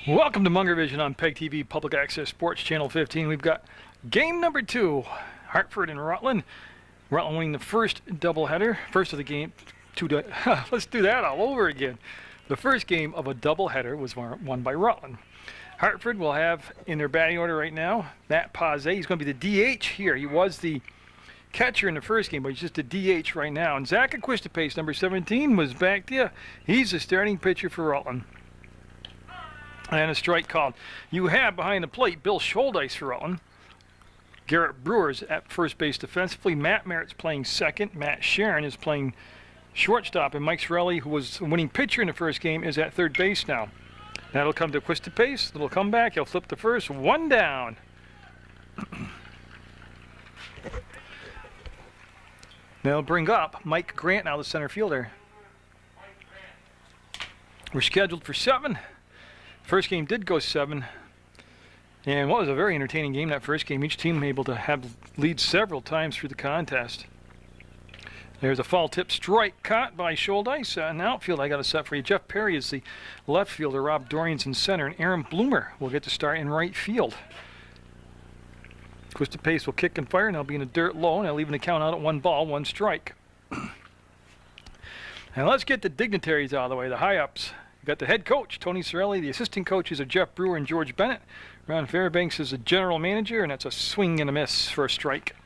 Welcome to Munger Vision on PEGTV Public Access Sports Channel 15. We've got game number 2, Hartford and Rutland. Rutland winning the first doubleheader, first of the game. Let's do that all over again. The first game of a doubleheader was won by Rutland. Hartford will have in their batting order right now Matt Paz. He's going to be the DH here. He was the catcher in the first game, but he's just a DH right now. And Zach Aquistapes, number 17, was back there. He's the starting pitcher for Rutland. And a strike called. You have behind the plate Bill Scholdice for Rutland. Garrett Brewer's at first base defensively. Matt Merritt's playing second. Matt Sharon is playing shortstop. And Mike Sorelli, who was the winning pitcher in the first game, is at third base now. That'll come to Aquistapes. Little comeback. He'll flip the first. One down. They'll bring up Mike Grant now, the center fielder. We're scheduled for 7. First game did go 7, and what was a very entertaining game that first game. Each team able to have leads several times through the contest. There's a foul tip strike caught by Scholdice. In the outfield, I got a set for you. Jeff Perry is the left fielder. Rob Dorian's in center, and Aaron Bloomer will get to start in right field. Aquistapes will kick and fire, and they'll be in the dirt low, and they'll leave the count out at 1 ball, 1 strike. And let's get the dignitaries out of the way, the high-ups. We've got the head coach, Tony Sorelli. The assistant coaches are Jeff Brewer and George Bennett. Ron Fairbanks is the general manager, and that's a swing and a miss for a strike.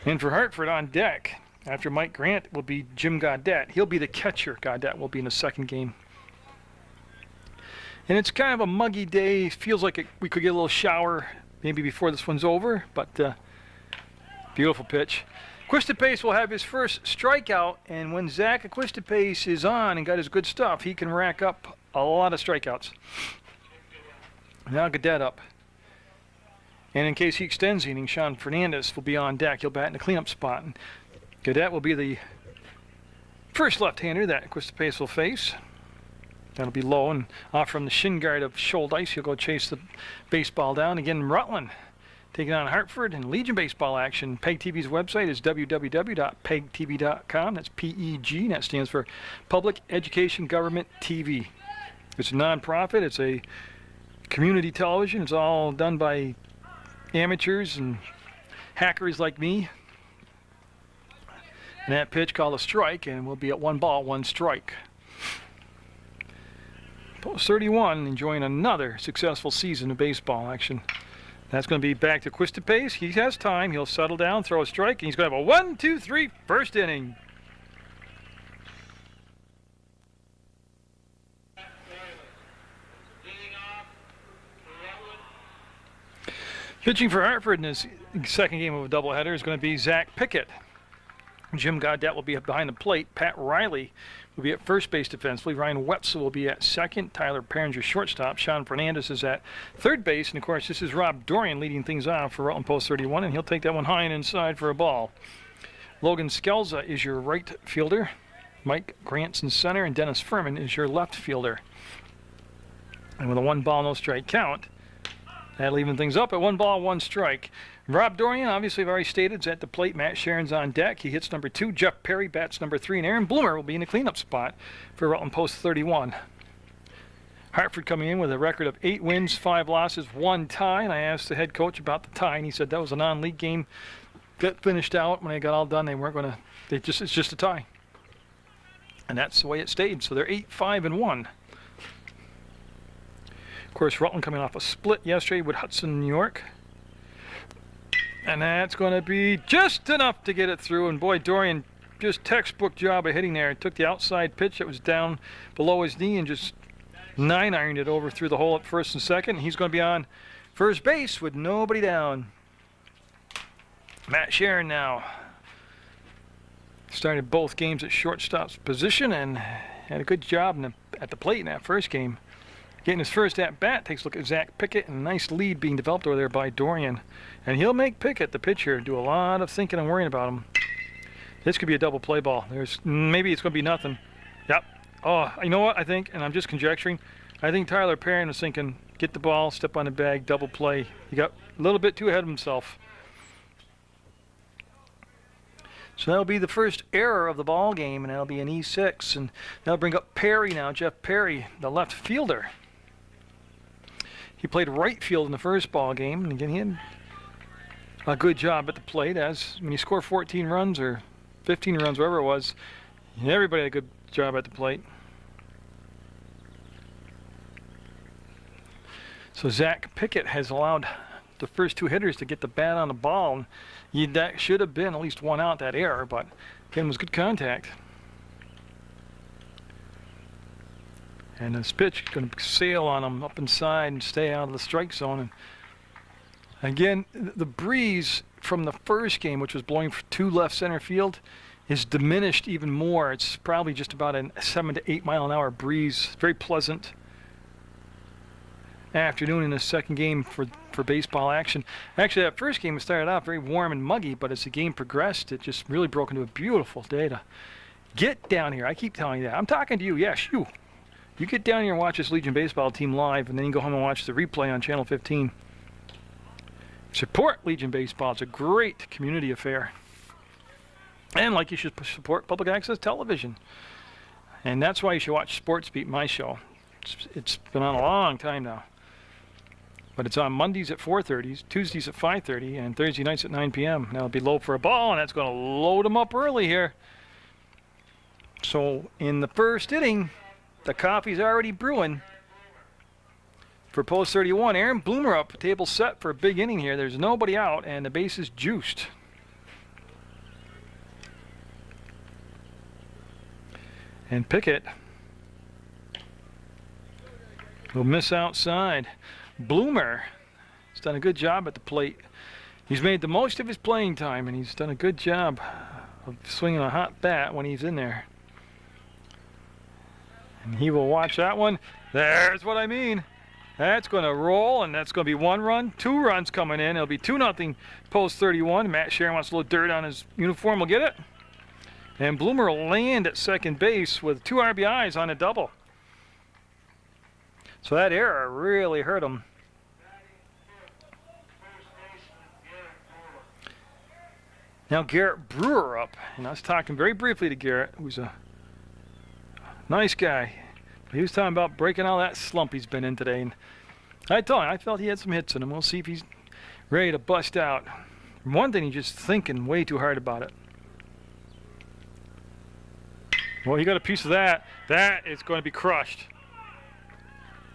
And for Hartford on deck, after Mike Grant, will be Jim Gaudette. He'll be the catcher. Gaudette will be in the second game. And it's kind of a muggy day. Feels like we could get a little shower maybe before this one's over, but beautiful pitch. Aquistapes will have his first strikeout, and when Zach Aquistapes is on and got his good stuff, he can rack up a lot of strikeouts. Now Gaudette up. And in case he extends the inning, Sean Fernandez will be on deck. He'll bat in the cleanup spot. And Gaudette will be the first left-hander that Aquistapes will face. That'll be low and off from the shin guard of Scholdice. He'll go chase the baseball down. Again, Rutland taking on Hartford and Legion baseball action. PEGTV's website is www.pegtv.com. That's PEG, and that stands for Public Education Government TV. It's a non-profit. It's a community television. It's all done by amateurs and hackers like me. And that pitch called a strike, and we'll be at 1 ball, 1 strike. Post 31 enjoying another successful season of baseball action. That's going to be back to Aquistapes. He has time. He'll settle down, throw a strike, and he's going to have a 1-2-3 first inning. Pitching for Hartford in his second game of a doubleheader is going to be Zach Pickett. Jim Gaudette will be behind the plate. Pat Riley will be at first base defensively. Ryan Wetzel will be at second. Tyler Perringer shortstop. Sean Fernandez is at third base. And, of course, this is Rob Dorian leading things off for Rutland Post 31, and he'll take that one high and inside for a ball. Logan Skelza is your right fielder. Mike Grant's in center, and Dennis Furman is your left fielder. And with a 1 ball, no strike count, that'll even things up at 1 ball, 1 strike. Rob Dorian, obviously I've already stated, is at the plate. Matt Sharon's on deck. He hits number 2. Jeff Perry bats number 3. And Aaron Bloomer will be in the cleanup spot for Rutland Post 31. Hartford coming in with a record of 8 wins, 5 losses, 1 tie. And I asked the head coach about the tie, and he said that was a non-league game. Got finished out. When they got all done, they weren't going to, it's just a tie. And that's the way it stayed. So they're 8-5-1. Of course, Rutland coming off a split yesterday with Hudson, New York. And that's going to be just enough to get it through. And boy, Dorian, just textbook job of hitting there. Took the outside pitch that was down below his knee and just 9-ironed it over through the hole at first and second. He's going to be on first base with nobody down. Matt Sharon now started both games at shortstop's position and had a good job at the plate in that first game. Getting his first at-bat, takes a look at Zach Pickett, and a nice lead being developed over there by Dorian. And he'll make Pickett, the pitcher, do a lot of thinking and worrying about him. This could be a double play ball. Maybe it's going to be nothing. Yep. Oh, you know what I think, and I'm just conjecturing, I think Tyler Perry was thinking, get the ball, step on the bag, double play. He got a little bit too ahead of himself. So that'll be the first error of the ball game, and that'll be an E6, and that'll bring up Perry now, Jeff Perry, the left fielder. He played right field in the first ball game, and again, he had a good job at the plate. As when you score 14 runs or 15 runs, whatever it was, everybody had a good job at the plate. So Zach Pickett has allowed the first two hitters to get the bat on the ball. That should have been at least one out, that error, but again, it was good contact. And this pitch is going to sail on him up inside and stay out of the strike zone. And again, the breeze from the first game, which was blowing to left center field, is diminished even more. It's probably just about a 7 to 8 mile an hour breeze. Very pleasant afternoon in the second game for baseball action. Actually, that first game started out very warm and muggy, but as the game progressed, it just really broke into a beautiful day to get down here. I keep telling you that. I'm talking to you. Yes, you. You get down here and watch this Legion baseball team live, and then you go home and watch the replay on Channel 15. Support Legion baseball. It's a great community affair. And like you should support public access television. And that's why you should watch Sports Beat, my show. It's been on a long time now. But it's on Mondays at 4:30, Tuesdays at 5:30, and Thursday nights at 9 p.m. Now it'll be low for a ball, and that's going to load them up early here. So in the first inning, the coffee's already brewing. For post 31, Aaron Bloomer up, table set for a big inning here. There's nobody out, and the base is juiced. And Pickett will miss outside. Bloomer has done a good job at the plate. He's made the most of his playing time, and he's done a good job of swinging a hot bat when he's in there. And he will watch that one. There's what I mean. That's going to roll, and that's going to be 1 run. 2 runs coming in. It'll be 2-0 post 31. Matt Sharon wants a little dirt on his uniform. Will get it. And Bloomer will land at second base with 2 RBIs on a double. So that error really hurt him. Now Garrett Brewer up. And I was talking very briefly to Garrett, who's a nice guy. He was talking about breaking out of that slump he's been in today. And I told him I felt he had some hits in him. We'll see if he's ready to bust out. One thing, he's just thinking way too hard about it. Well, he got a piece of that. That is going to be crushed.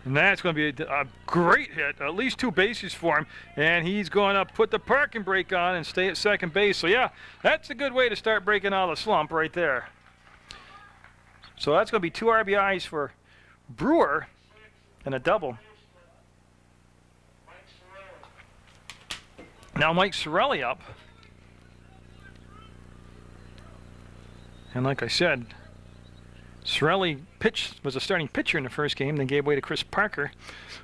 And that's going to be a great hit, at least 2 bases for him. And he's going to put the parking brake on and stay at second base. So, yeah, that's a good way to start breaking out of the slump right there. So that's going to be 2 RBIs for Brewer and a double. Now Mike Sorelli up. And like I said, Sorelli was a starting pitcher in the first game, then gave way to Chris Parker,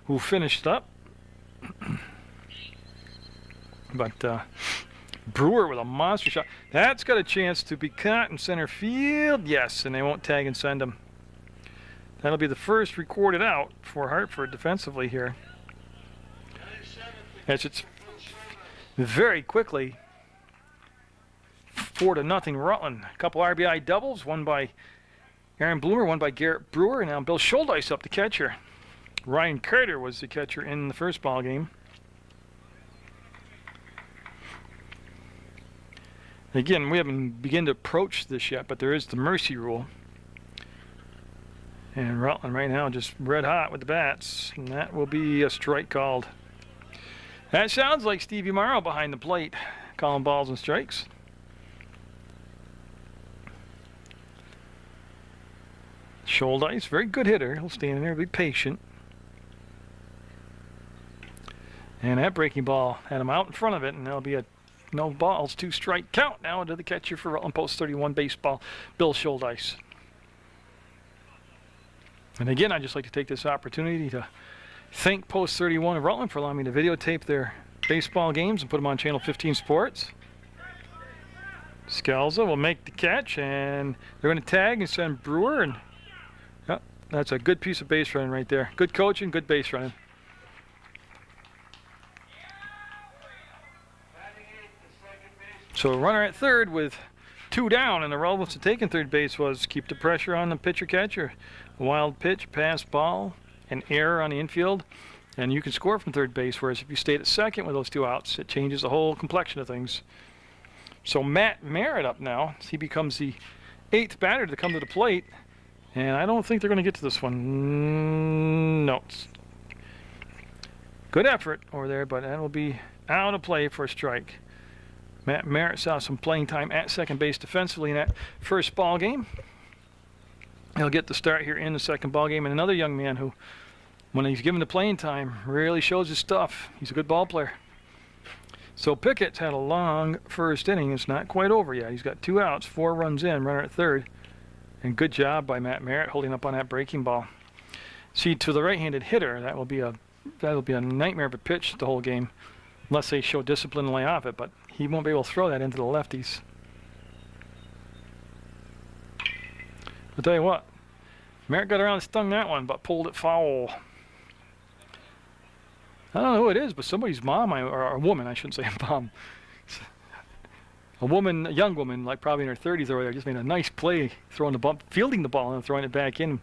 who finished up. But Brewer with a monster shot. That's got a chance to be caught in center field. Yes, and they won't tag and send him. That'll be the first recorded out for Hartford defensively here. As it's very quickly 4-0 Rutland. A couple RBI doubles, one by Aaron Bloomer, one by Garrett Brewer, and now Bill Schuldice up the catcher. Ryan Carter was the catcher in the first ball game. Again, we haven't begun to approach this yet, but there is the mercy rule. And Rutland right now just red hot with the bats, and that will be a strike called. That sounds like Stevie Morrow behind the plate, calling balls and strikes. Schuldice, very good hitter. He'll stand in there, be patient. And that breaking ball had him out in front of it, and there'll be a no balls, 2 strike count now to the catcher for Rutland post 31 baseball, Bill Schuldice. And again, I'd just like to take this opportunity to thank post 31 of Rutland for allowing me to videotape their baseball games and put them on Channel 15 Sports. Scalza will make the catch, and they're going to tag and send Brewer, and that's a good piece of base running right there. Good coaching, good base running. So a runner at third with 2 2 down, and the relevance to taking third base was keep the pressure on the pitcher-catcher. A wild pitch, pass ball, an error on the infield, and you can score from third base, whereas if you stayed at second with those 2 outs, it changes the whole complexion of things. So Matt Merritt up now. He becomes the 8th batter to come to the plate, and I don't think they're going to get to this one. No. Good effort over there, but that'll be out of play for a strike. Matt Merritt saw some playing time at second base defensively in that first ball game. He'll get the start here in the second ball game, and another young man who, when he's given the playing time, really shows his stuff. He's a good ball player. So Pickett's had a long first inning. It's not quite over yet. He's got 2 outs, 4 runs in, runner at third, and good job by Matt Merritt holding up on that breaking ball. See, to the right-handed hitter, that'll be a nightmare of a pitch the whole game, unless they show discipline and lay off it. But he won't be able to throw that into the lefties. I'll tell you what, Merritt got around and stung that one, but pulled it foul. I don't know who it is, but somebody's mom, or a woman, I shouldn't say mom. A woman, a young woman, like probably in her 30s over there, just made a nice play, throwing the ball, fielding the ball and throwing it back in.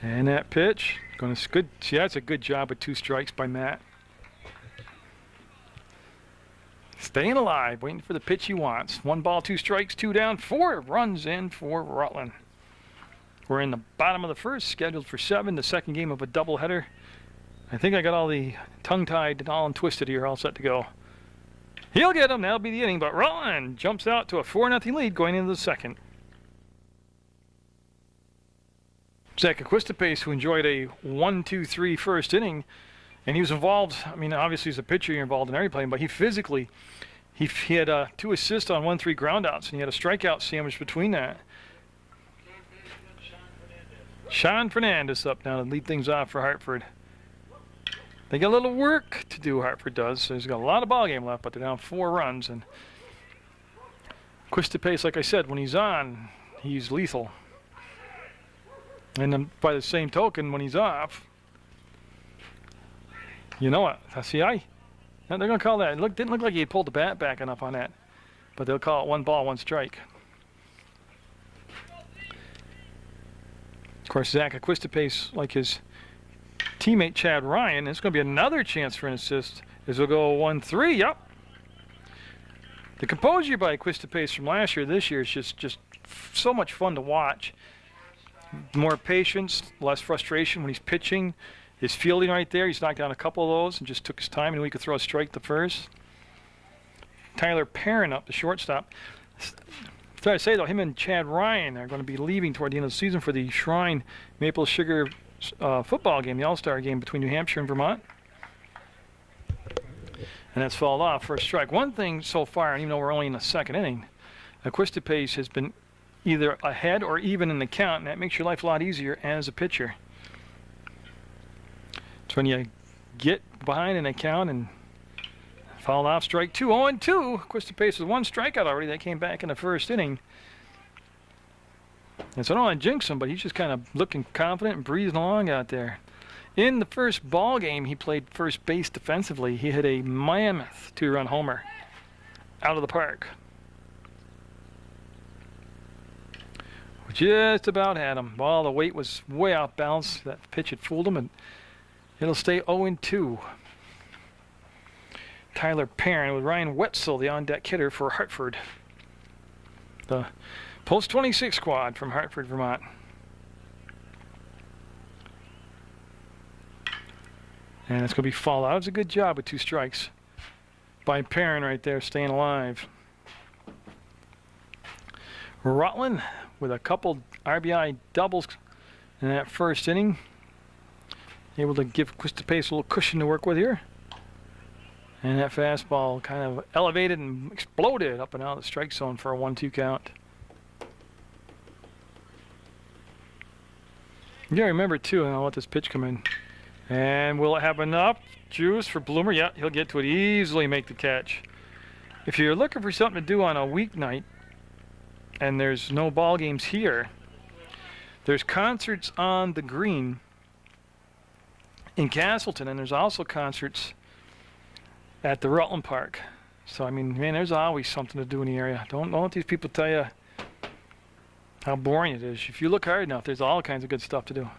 And that pitch, good. See, that's a good job with 2 strikes by Matt. Staying alive, waiting for the pitch he wants. 1 ball, 2 strikes, 2 down, 4 runs in for Rutland. We're in the bottom of the first, scheduled for 7, the second game of a doubleheader. I think I got all the tongue-tied and all twisted here, all set to go. He'll get him, that'll be the inning, but Rutland jumps out to a 4-0 lead going into the second. Zach Equistapace, who enjoyed a 1-2-3 first inning, and he was involved, I mean, obviously as a pitcher you're involved in every play, but he physically, he had 2 assists on 1-3 groundouts, and he had a strikeout sandwich between that. Sean Fernandez up now to lead things off for Hartford. They got a little work to do, Hartford does. So there's got a lot of ball game left, but they're down 4 runs. And Equistapace, like I said, when he's on, he's lethal. And then by the same token, when he's off, you know what? See, they're going to call that. It didn't look like he had pulled the bat back enough on that, but they'll call it 1 ball, 1 strike. Of course, Zach Equistapace, like his teammate Chad Ryan, it's going to be another chance for an assist as we'll go 1-3. Yep. The composure by Equistapace from last year, this year is just so much fun to watch. More patience, less frustration when he's pitching. His fielding right there, he's knocked down a couple of those and just took his time, and we could throw a strike the first. Tyler Perrin up the shortstop. Try to say though, him and Chad Ryan are going to be leaving toward the end of the season for the Shrine Maple Sugar football game, the All-Star game between New Hampshire and Vermont. And that's fouled off for a strike. One thing so far, and even though we're only in the second inning, Equistapace has been either ahead or even in the count, and that makes your life a lot easier as a pitcher. So when you get behind in a count and fouled off, strike 2, 0-2. Equistapace with 1 strikeout already. That came back in the first inning. And so I don't want to jinx him, but he's just kind of looking confident and breezing along out there. In the first ball game, he played first base defensively. He hit a mammoth 2-run homer out of the park. Just about had him. Well, the weight was way off balance. That pitch had fooled him, and it'll stay 0-2. Tyler Perrin with Ryan Wetzel, the on-deck hitter for Hartford. The Post 26 squad from Hartford, Vermont. And it's going to be fouled out. It's a good job with 2 strikes by Perrin right there, staying alive. Rutland with a couple RBI doubles in that first inning. Able to give Equistapace a little cushion to work with here. And that fastball kind of elevated and exploded up and out of the strike zone for a 1-2 count. You gotta remember too, and I'll let this pitch come in. And will it have enough juice for Bloomer? Yeah, he'll get to it easily, make the catch. If you're looking for something to do on a weeknight and there's no ball games here, there's concerts on the green in Castleton, and there's also concerts at the Rutland Park. So, I mean, man, there's always something to do in the area. Don't let these people tell you how boring it is. If you look hard enough, there's all kinds of good stuff to do.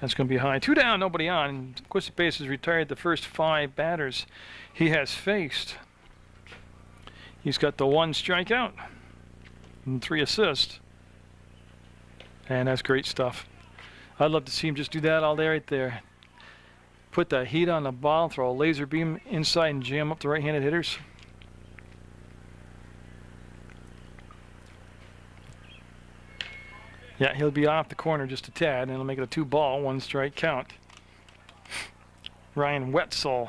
That's going to be high. 2 down, nobody on. Quistapase has retired the first 5 batters he has faced. He's got the 1 strikeout and 3 assists. And that's great stuff. I'd love to see him just do that all day right there. Put the heat on the ball, throw a laser beam inside and jam up the right-handed hitters. Yeah, he'll be off the corner just a tad, and it'll make it a 2-ball, 1 strike count. Ryan Wetzel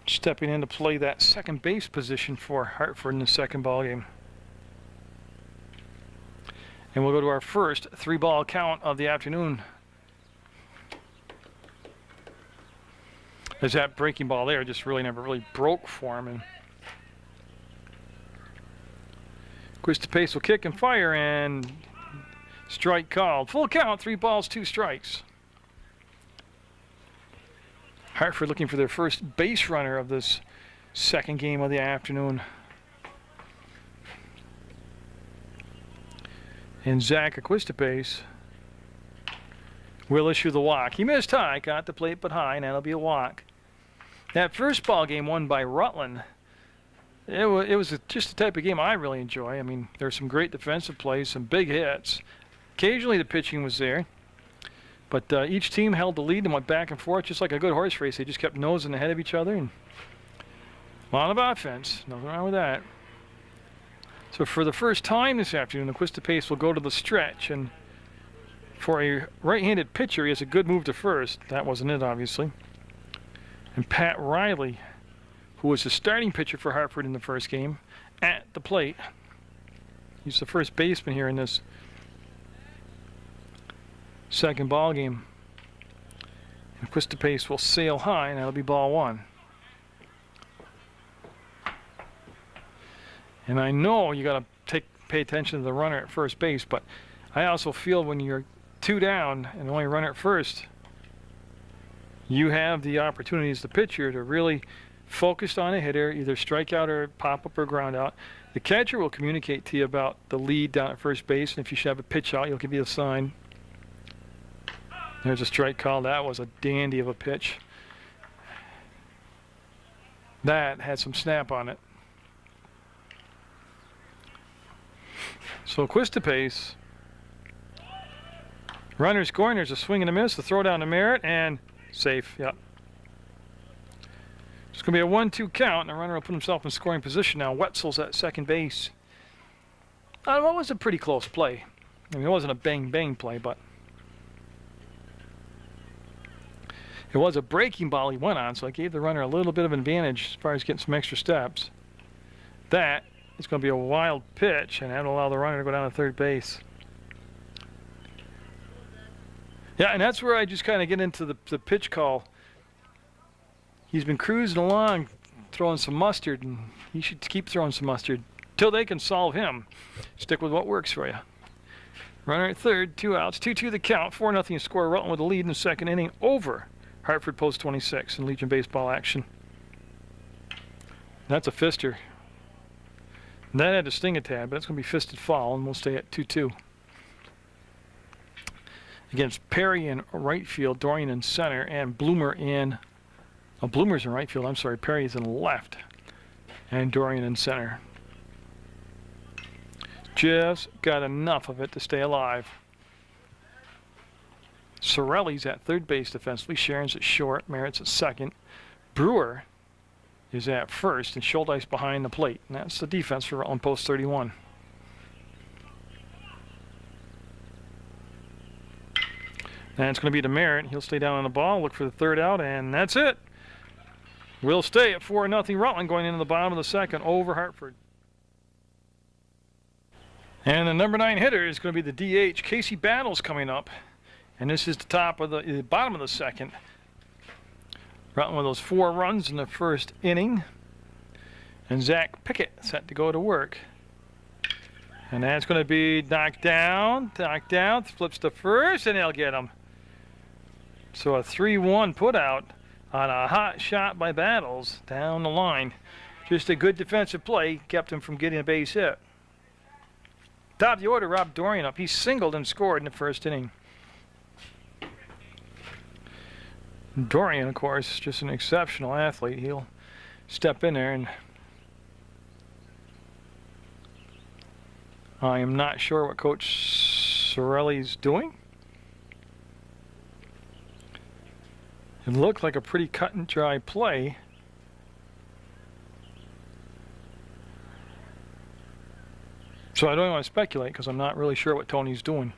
stepping in to play that second base position for Hartford in the second ball game. And we'll go to our first 3-ball count of the afternoon. There's that breaking ball there, just really never really broke for him. And Quistapase will kick and fire, and strike called. Full count, 3 balls, 2 strikes. Hartford looking for their first base runner of this second game of the afternoon. And Zach Quistapase will issue the walk. He missed high, got the plate but high, and that'll be a walk. That first ball game won by Rutland. It was just the type of game I really enjoy. I mean, there were some great defensive plays, some big hits. Occasionally the pitching was there. But each team held the lead and went back and forth just like a good horse race. They just kept nosing ahead of each other. And a lot of offense. Nothing wrong with that. So for the first time this afternoon, the Quistapase will go to the stretch. And for a right-handed pitcher, he has a good move to first. That wasn't it, obviously. And Pat Riley, who was the starting pitcher for Hartford in the first game, at the plate. He's the first baseman here in this second ball game. And Quistapase will sail high, and that'll be ball 1. And I know you got to pay attention to the runner at first base, but I also feel when you're 2 down and only runner at first, you have the opportunity as the pitcher to really focus on a hitter, either strike out or pop up or ground out. The catcher will communicate to you about the lead down at first base, and if you should have a pitch out, he'll give you a sign. There's a strike call. That was a dandy of a pitch. That had some snap on it. So Quistapase, runner scoring. There's a swing and a miss, the throw down to Merritt, and safe. Yep. It's going to be a 1-2 count, and the runner will put himself in scoring position now. Wetzel's at second base. What was a pretty close play. I mean, it wasn't a bang-bang play, but it was a breaking ball he went on, so it gave the runner a little bit of an advantage as far as getting some extra steps. That is going to be a wild pitch, and that'll allow the runner to go down to third base. Yeah, and that's where I just kind of get into the pitch call. He's been cruising along, throwing some mustard, and he should keep throwing some mustard till they can solve him. Stick with what works for you. Runner at third, 2 outs, 2-2 the count, 4-0 score. Rutland with the lead in the second inning over Hartford Post 26 in Legion baseball action. That's a fister. And that had to sting a tad, but it's going to be fisted foul, and we'll stay at 2-2. Against Perry in right field, Dorian in center, and Bloomer in... Oh, Bloomer's in right field, I'm sorry. Perry's in left, and Dorian in center. Just got enough of it to stay alive. Sorelli's at third base defensively. Sharon's at short. Merritt's at second. Brewer is at first, and Schuldeis behind the plate. And that's the defense for Rutland Post 31. And it's going to be to Merritt. He'll stay down on the ball, look for the third out, and that's it. We'll stay at 4-0 Rutland going into the bottom of the second over Hartford. And the number 9 hitter is going to be the DH. Casey Battles coming up. And this is the top of the bottom of the second. Rutland with those 4 runs in the first inning. And Zach Pickett set to go to work. And that's going to be knocked down, flips to first, and they'll get him. So a 3-1 put out on a hot shot by Battles down the line. Just a good defensive play kept him from getting a base hit. Top of the order, Rob Dorian up. He singled and scored in the first inning. Dorian, of course, just an exceptional athlete. He'll step in there, and I am not sure what Coach Sorelli's doing. It looked like a pretty cut and dry play. So I don't want to speculate because I'm not really sure what Tony's doing.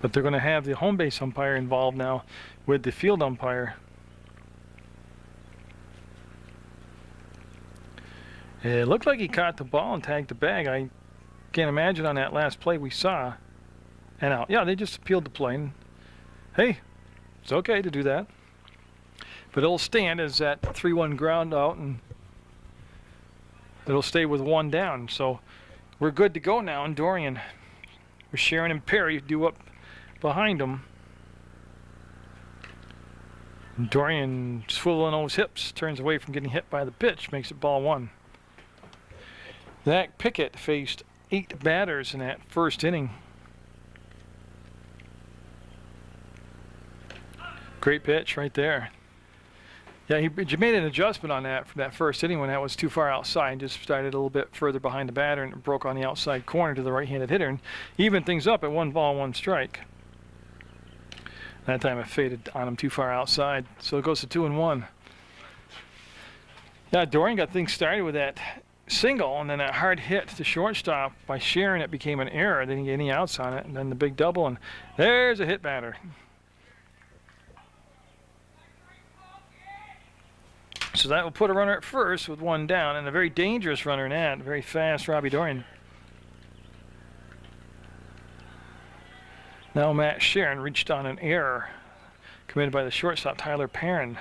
But they're going to have the home base umpire involved now with the field umpire. It looked like he caught the ball and tagged the bag. I can't imagine on that last play we saw. And out. Yeah, they just appealed the play. And hey, it's okay to do that. But it'll stand as that 3-1 ground out, and it'll stay with one down. So we're good to go now. And Dorian, with Sharon and Perry due up behind him. And Dorian swiveling those hips, turns away from getting hit by the pitch, makes it ball one. Zach Pickett faced 8 batters in that first inning. Great pitch right there. Yeah, he made an adjustment on that for that first inning when that was too far outside, and just started a little bit further behind the batter and broke on the outside corner to the right-handed hitter and evened things up at 1 ball, 1 strike. That time it faded on him too far outside, so it goes to 2-1. Yeah, Dorian got things started with that single, and then that hard hit to shortstop by Sharon. It became an error. They didn't get any outs on it, and then the big double, and there's a hit batter. So that will put a runner at first with 1 down, and a very dangerous runner in that. Very fast Robbie Dorian. Now Matt Sharon reached on an error committed by the shortstop Tyler Perrin.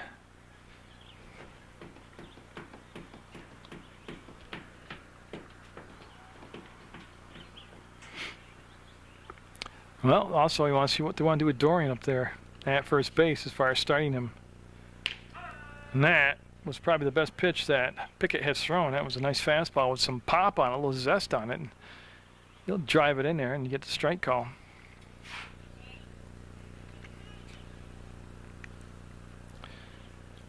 Well, also you want to see what they want to do with Dorian up there at first base as far as starting him. And that was probably the best pitch that Pickett has thrown. That was a nice fastball with some pop on it, a little zest on it. And he'll drive it in there and you get the strike call.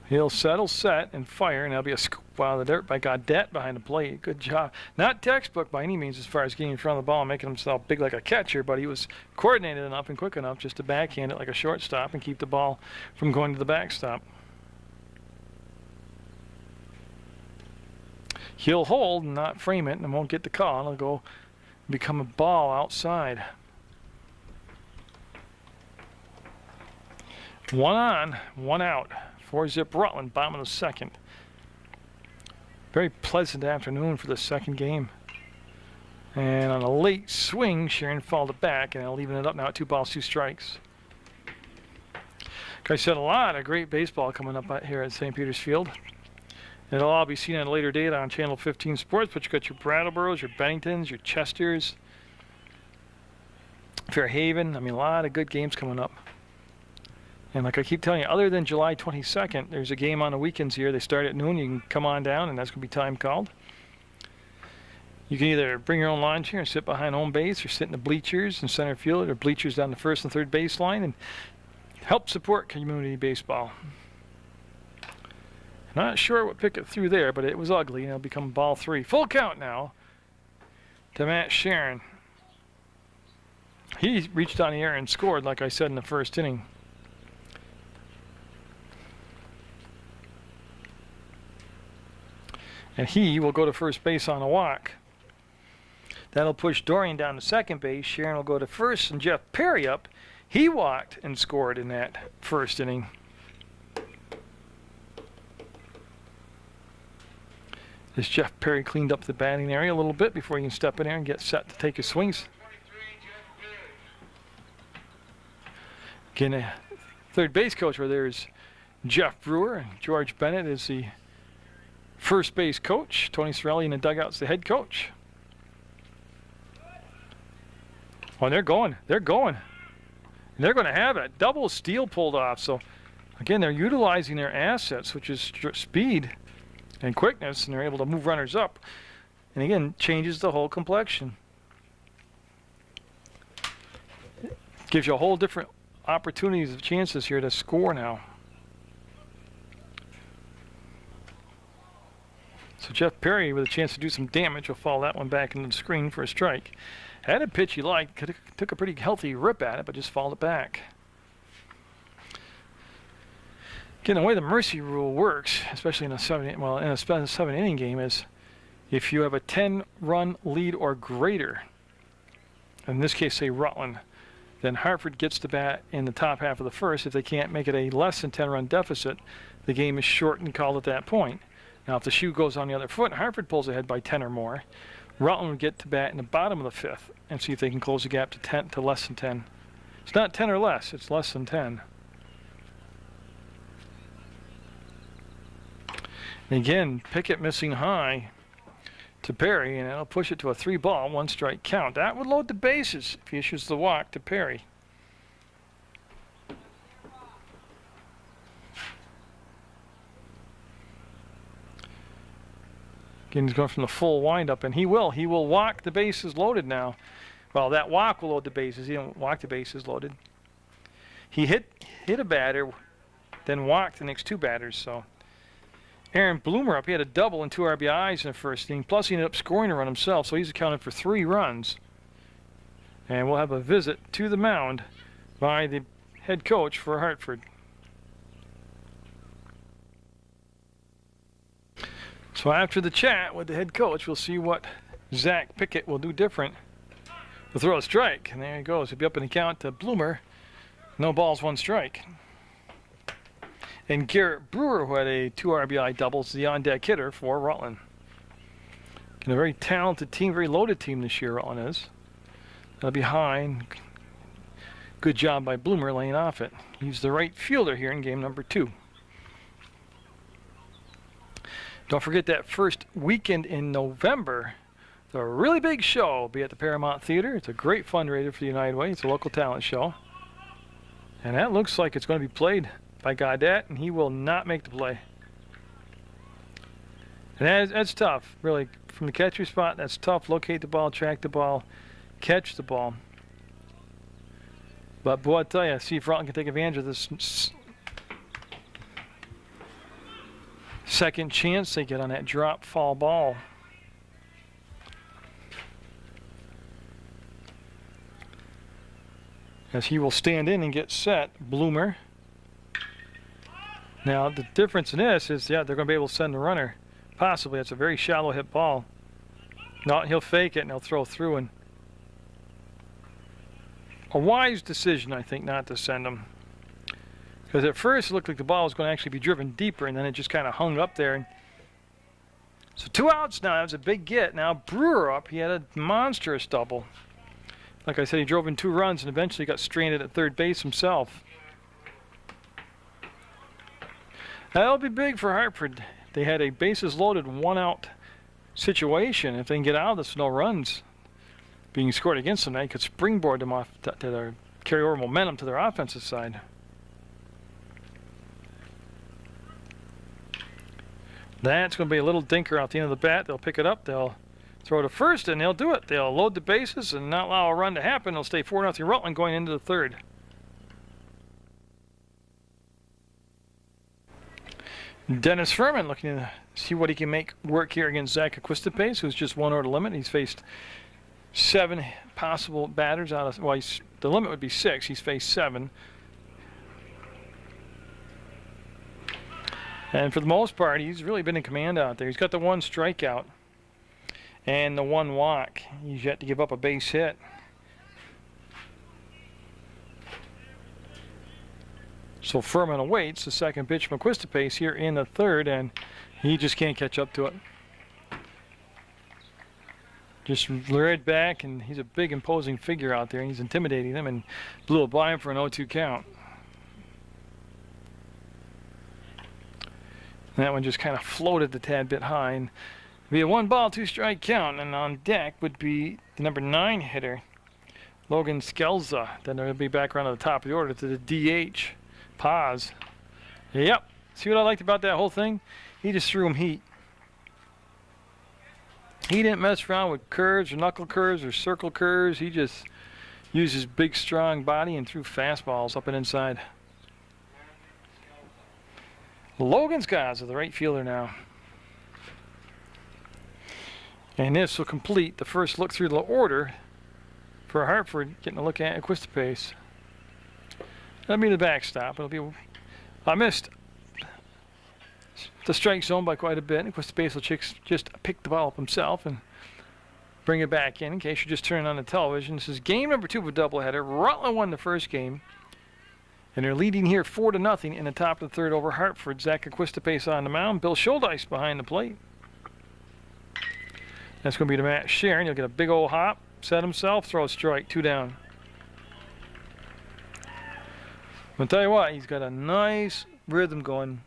He'll settle, set, and fire, and there'll be a scoop out of the dirt by Gaudette behind the plate. Good job. Not textbook by any means as far as getting in front of the ball and making himself big like a catcher, but he was coordinated enough and quick enough just to backhand it like a shortstop and keep the ball from going to the backstop. He'll hold and not frame it and won't get the call. It'll go become a ball outside. 1 on, 1 out. 4-zip Rutland, bottom of the second. Very pleasant afternoon for the second game. And on a late swing, Sharon fouled it back, and leaving it up now at 2 balls, 2 strikes. Like I said, a lot of great baseball coming up out here at St. Peter's Field. It'll all be seen at a later date on Channel 15 Sports, but you got your Brattleboro's, your Benningtons, your Chesters, Fairhaven. I mean, a lot of good games coming up. And like I keep telling you, other than July 22nd, there's a game on the weekends here. They start at noon. You can come on down, and that's going to be time called. You can either bring your own lawn chair and sit behind home base, or sit in the bleachers in center field, or bleachers down the first and third baseline, and help support community baseball. Not sure what Pickett threw there, but it was ugly, and it'll become ball 3. Full count now to Matt Sharon. He reached on the air and scored, like I said, in the first inning. And he will go to first base on a walk. That'll push Dorian down to second base. Sharon will go to first, and Jeff Perry up. He walked and scored in that first inning. As Jeff Perry cleaned up the batting area a little bit before he can step in there and get set to take his swings. Again, a third base coach where there's Jeff Brewer, and George Bennett is the first base coach. Tony Sorelli in the dugout's the head coach. Oh, they're going. They're going. And they're going to have it. Double steal pulled off. So, again, they're utilizing their assets, which is speed and quickness, and they're able to move runners up. And, again, changes the whole complexion. Gives you a whole different opportunities of chances here to score now. So Jeff Perry with a chance to do some damage will fall that one back into the screen for a strike. Had a pitch he liked, took a pretty healthy rip at it, but just fouled it back. Again, the way the mercy rule works, especially in a seven inning game, is if you have a 10-run lead or greater, in this case, say Rutland, then Hartford gets the bat in the top half of the first. If they can't make it a less than 10-run deficit, the game is shortened and called at that point. Now, if the shoe goes on the other foot and Hartford pulls ahead by 10 or more, Rutland would get to bat in the bottom of the fifth and see if they can close the gap to less than 10. It's not 10 or less, it's less than 10. And again, Pickett missing high to Perry, and it'll push it to a 3-ball, 1-strike count. That would load the bases if he issues the walk to Perry. Again, he's going from the full windup, and he will. He will walk the bases loaded now. Well, that walk will load the bases. He didn't walk the bases loaded. He hit a batter, then walked the next 2 batters. So Aaron Bloomer up. He had a double and 2 RBIs in the first inning. Plus, he ended up scoring a run himself, so he's accounted for 3 runs. And we'll have a visit to the mound by the head coach for Hartford. So after the chat with the head coach, we'll see what Zach Pickett will do different. He'll throw a strike, and there he goes. He'll be up in the count to Bloomer. No balls, 1 strike. And Garrett Brewer, who had a 2 RBI doubles, the on-deck hitter for Rutland. And a very talented team, very loaded team this year, Rutland is. That'll be high. And good job by Bloomer laying off it. He's the right fielder here in game number 2. Don't forget that first weekend in November, the really big show will be at the Paramount Theater. It's a great fundraiser for the United Way. It's a local talent show. And that looks like it's going to be played by Gaudet, and he will not make the play. And that's tough, really. From the catcher spot, that's tough. Locate the ball, track the ball, catch the ball. But boy, I tell you, see if Rutland can take advantage of this second chance they get on that drop foul ball. As he will stand in and get set, Bloomer. Now the difference in this is, yeah, they're going to be able to send the runner. Possibly, it's a very shallow hit ball. No, he'll fake it and he'll throw through, and a wise decision, I think, not to send him. Because at first it looked like the ball was going to actually be driven deeper, and then it just kind of hung up there. So 2 outs now. That was a big get. Now Brewer up. He had a monstrous double. Like I said, he drove in 2 runs and eventually got stranded at third base himself. That'll be big for Hartford. They had a bases loaded 1-out situation. If they can get out of this, no runs being scored against them, they could springboard them off to their carry over momentum to their offensive side. That's going to be a little dinker out the end of the bat. They'll pick it up. They'll throw to first, and they'll do it. They'll load the bases and not allow a run to happen. They'll stay 4-0 Rutland going into the third. Dennis Furman looking to see what he can make work here against Zach Aquistapes, who's just 1 over the limit. He's faced 7 possible batters out of, well, the limit would be 6. He's faced 7. And for the most part, he's really been in command out there. He's got the 1 strikeout and the 1 walk. He's yet to give up a base hit. So Furman awaits the second pitch from Aquistapes here in the third, and he just can't catch up to it. Just reared back, and he's a big, imposing figure out there. He's intimidating them, and blew it by him for an 0-2 count. And that one just kind of floated a tad bit high, and it'd be a 1-ball, 2-strike count. And on deck would be the number 9 hitter, Logan Skelza. Then they're going to be back around to the top of the order to the DH. Paz. Yep. See what I liked about that whole thing? He just threw him heat. He didn't mess around with curves or knuckle curves or circle curves. He just used his big, strong body and threw fastballs up and inside. Logan Skelza, the right fielder now. And this will complete the first look through the order for Hartford, getting a look at Equistapace. That'll be the backstop. It'll be. I missed the strike zone by quite a bit. Equistapace will just pick the ball up himself and bring it back in case you're just turning on the television. This is game number 2 of a doubleheader. Rutland won the first game, and they're leading here 4-0 in the top of the third over Hartford. Zach Equistapace on the mound. Bill Schuldice behind the plate. That's going to be to Matt Sharon. He'll get a big old hop, set himself, throw a strike, 2 down. I'll tell you what, he's got a nice rhythm going.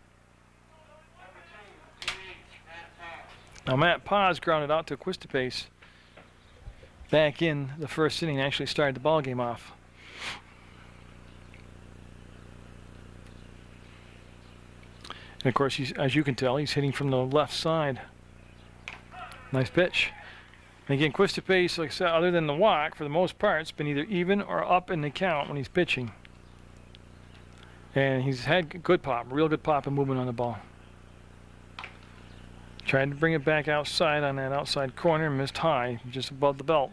Now Matt Paz grounded out to Equistapace back in the first inning and actually started the ball game off. And of course, as you can tell, he's hitting from the left side. Nice pitch. And again, Equistapace, like I said, other than the walk, for the most part, it's been either even or up in the count when he's pitching. And he's had good pop, real good pop and movement on the ball. Tried to bring it back outside on that outside corner, missed high, just above the belt.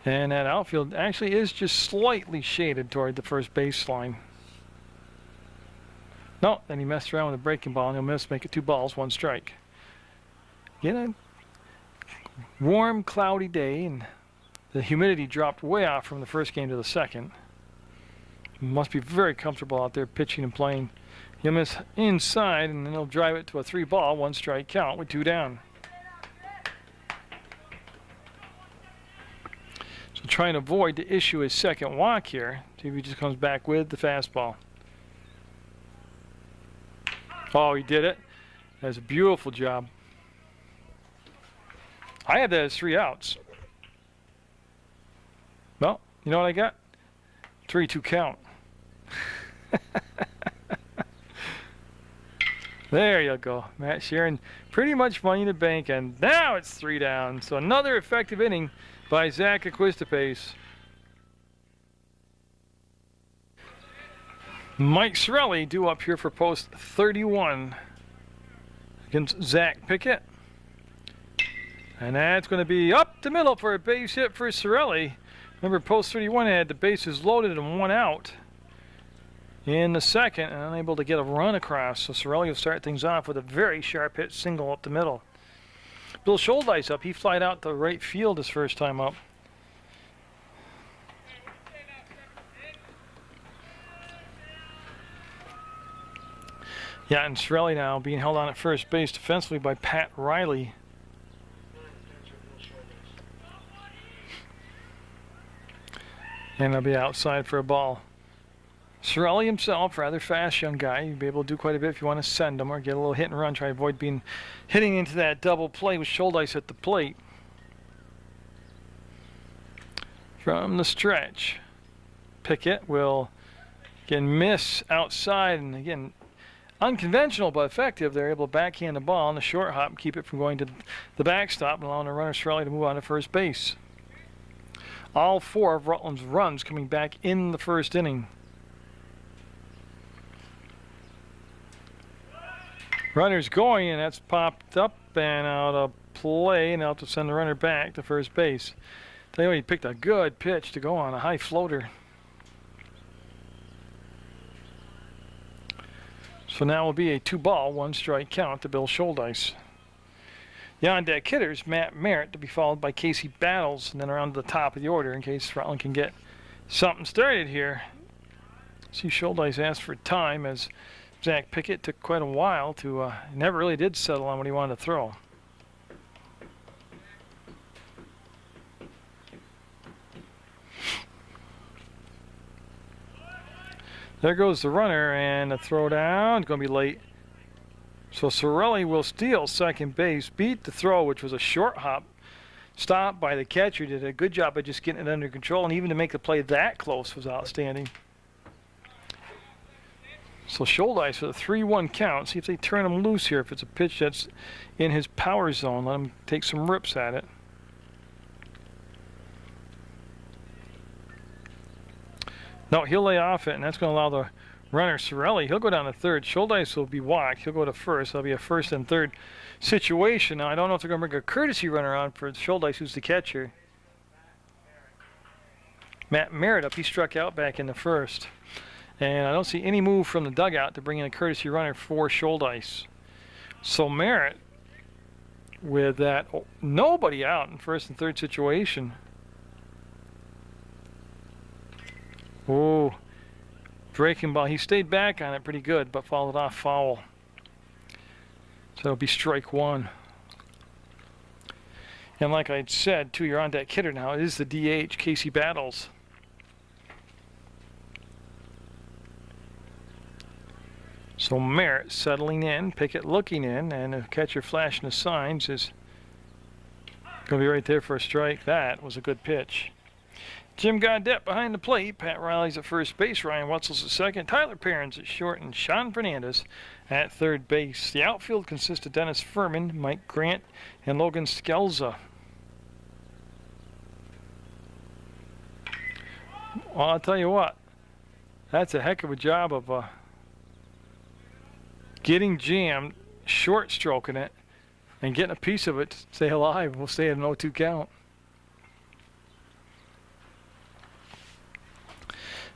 And that outfield actually is just slightly shaded toward the first baseline. No, then he messed around with a breaking ball and he'll miss, make it 2 balls, 1 strike. Again, a warm, cloudy day, and the humidity dropped way off from the first game to the second. Must be very comfortable out there pitching and playing. He'll miss inside, and then he'll drive it to a 3-ball, 1 strike count with 2 down. So trying to avoid to issue his second walk here. See if he just comes back with the fastball. Oh, he did it. That's a beautiful job. I had that as 3 outs. Well, you know what I got? 3-2 count. There you go. Matt Sharon, pretty much money in the bank, and now it's 3 down. So another effective inning by Zach Equistapace. Mike Sorelli due up here for post 31 against Zach Pickett. And that's going to be up the middle for a base hit for Sorelli. Remember, post 31 had the bases loaded and 1 out in the second, and unable to get a run across. So Sorelli will start things off with a very sharp hit single up the middle. Bill Schuldice up. He flied out to right field his first time up. Yeah, and Sorelli now being held on at first base defensively by Pat Riley. And they'll be outside for a ball. Sorelli himself, rather fast young guy. You'll be able to do quite a bit if you want to send him or get a little hit and run. Try to avoid hitting into that double play with Schuldice at the plate. From the stretch, Pickett will again miss outside, and again unconventional but effective. They're able to backhand the ball on the short hop and keep it from going to the backstop and allowing the runner Sorelli to move on to first base. All 4 of Rutland's runs coming back in the first inning. Runner's going, and that's popped up and out of play, and they'll have to send the runner back to first base. Tell you what, he picked a good pitch to go on, a high floater. So now will be a 2-ball, 1 strike count to Bill Schuldice. The on-deck hitters, Matt Merritt, to be followed by Casey Battles, and then around to the top of the order in case Rutland can get something started here. See, Schuldice asked for time as Zach Pickett took quite a while to, never really did settle on what he wanted to throw. There goes the runner, and the throw down, going to be late. So Sorelli will steal second base, beat the throw, which was a short hop stop by the catcher. Did a good job of just getting it under control, and even to make the play that close was outstanding. So Schuldeis with a 3-1 count. See if they turn him loose here. If it's a pitch that's in his power zone, let him take some rips at it. No, he'll lay off it, and that's going to allow the runner, Sorelli, he'll go down to third. Schuldeis will be walked. He'll go to first. That'll be a first and third situation. Now, I don't know if they're going to bring a courtesy runner on for Schuldeis, who's the catcher. Matt Merritt up. He struck out back in the first. And I don't see any move from the dugout to bring in a courtesy runner for Schuldeis. So Merritt, with that nobody out in first and third situation. Oh, breaking ball. He stayed back on it pretty good, but followed off foul. So it'll be strike one. And like I said, too, you're on deck hitter now. It is the DH, Casey Battles. So Merritt settling in, Pickett looking in, and the catcher flashing the signs is going to be right there for a strike. That was a good pitch. Jim Gaudette behind the plate. Pat Riley's at first base. Ryan Wetzel's at second. Tyler Perrins at short, and Sean Fernandez at third base. The outfield consists of Dennis Furman, Mike Grant, and Logan Skelza. Well, I'll tell you what. That's a heck of a job of getting jammed, short stroking it, and getting a piece of it to stay alive. We'll stay at an 0-2 count.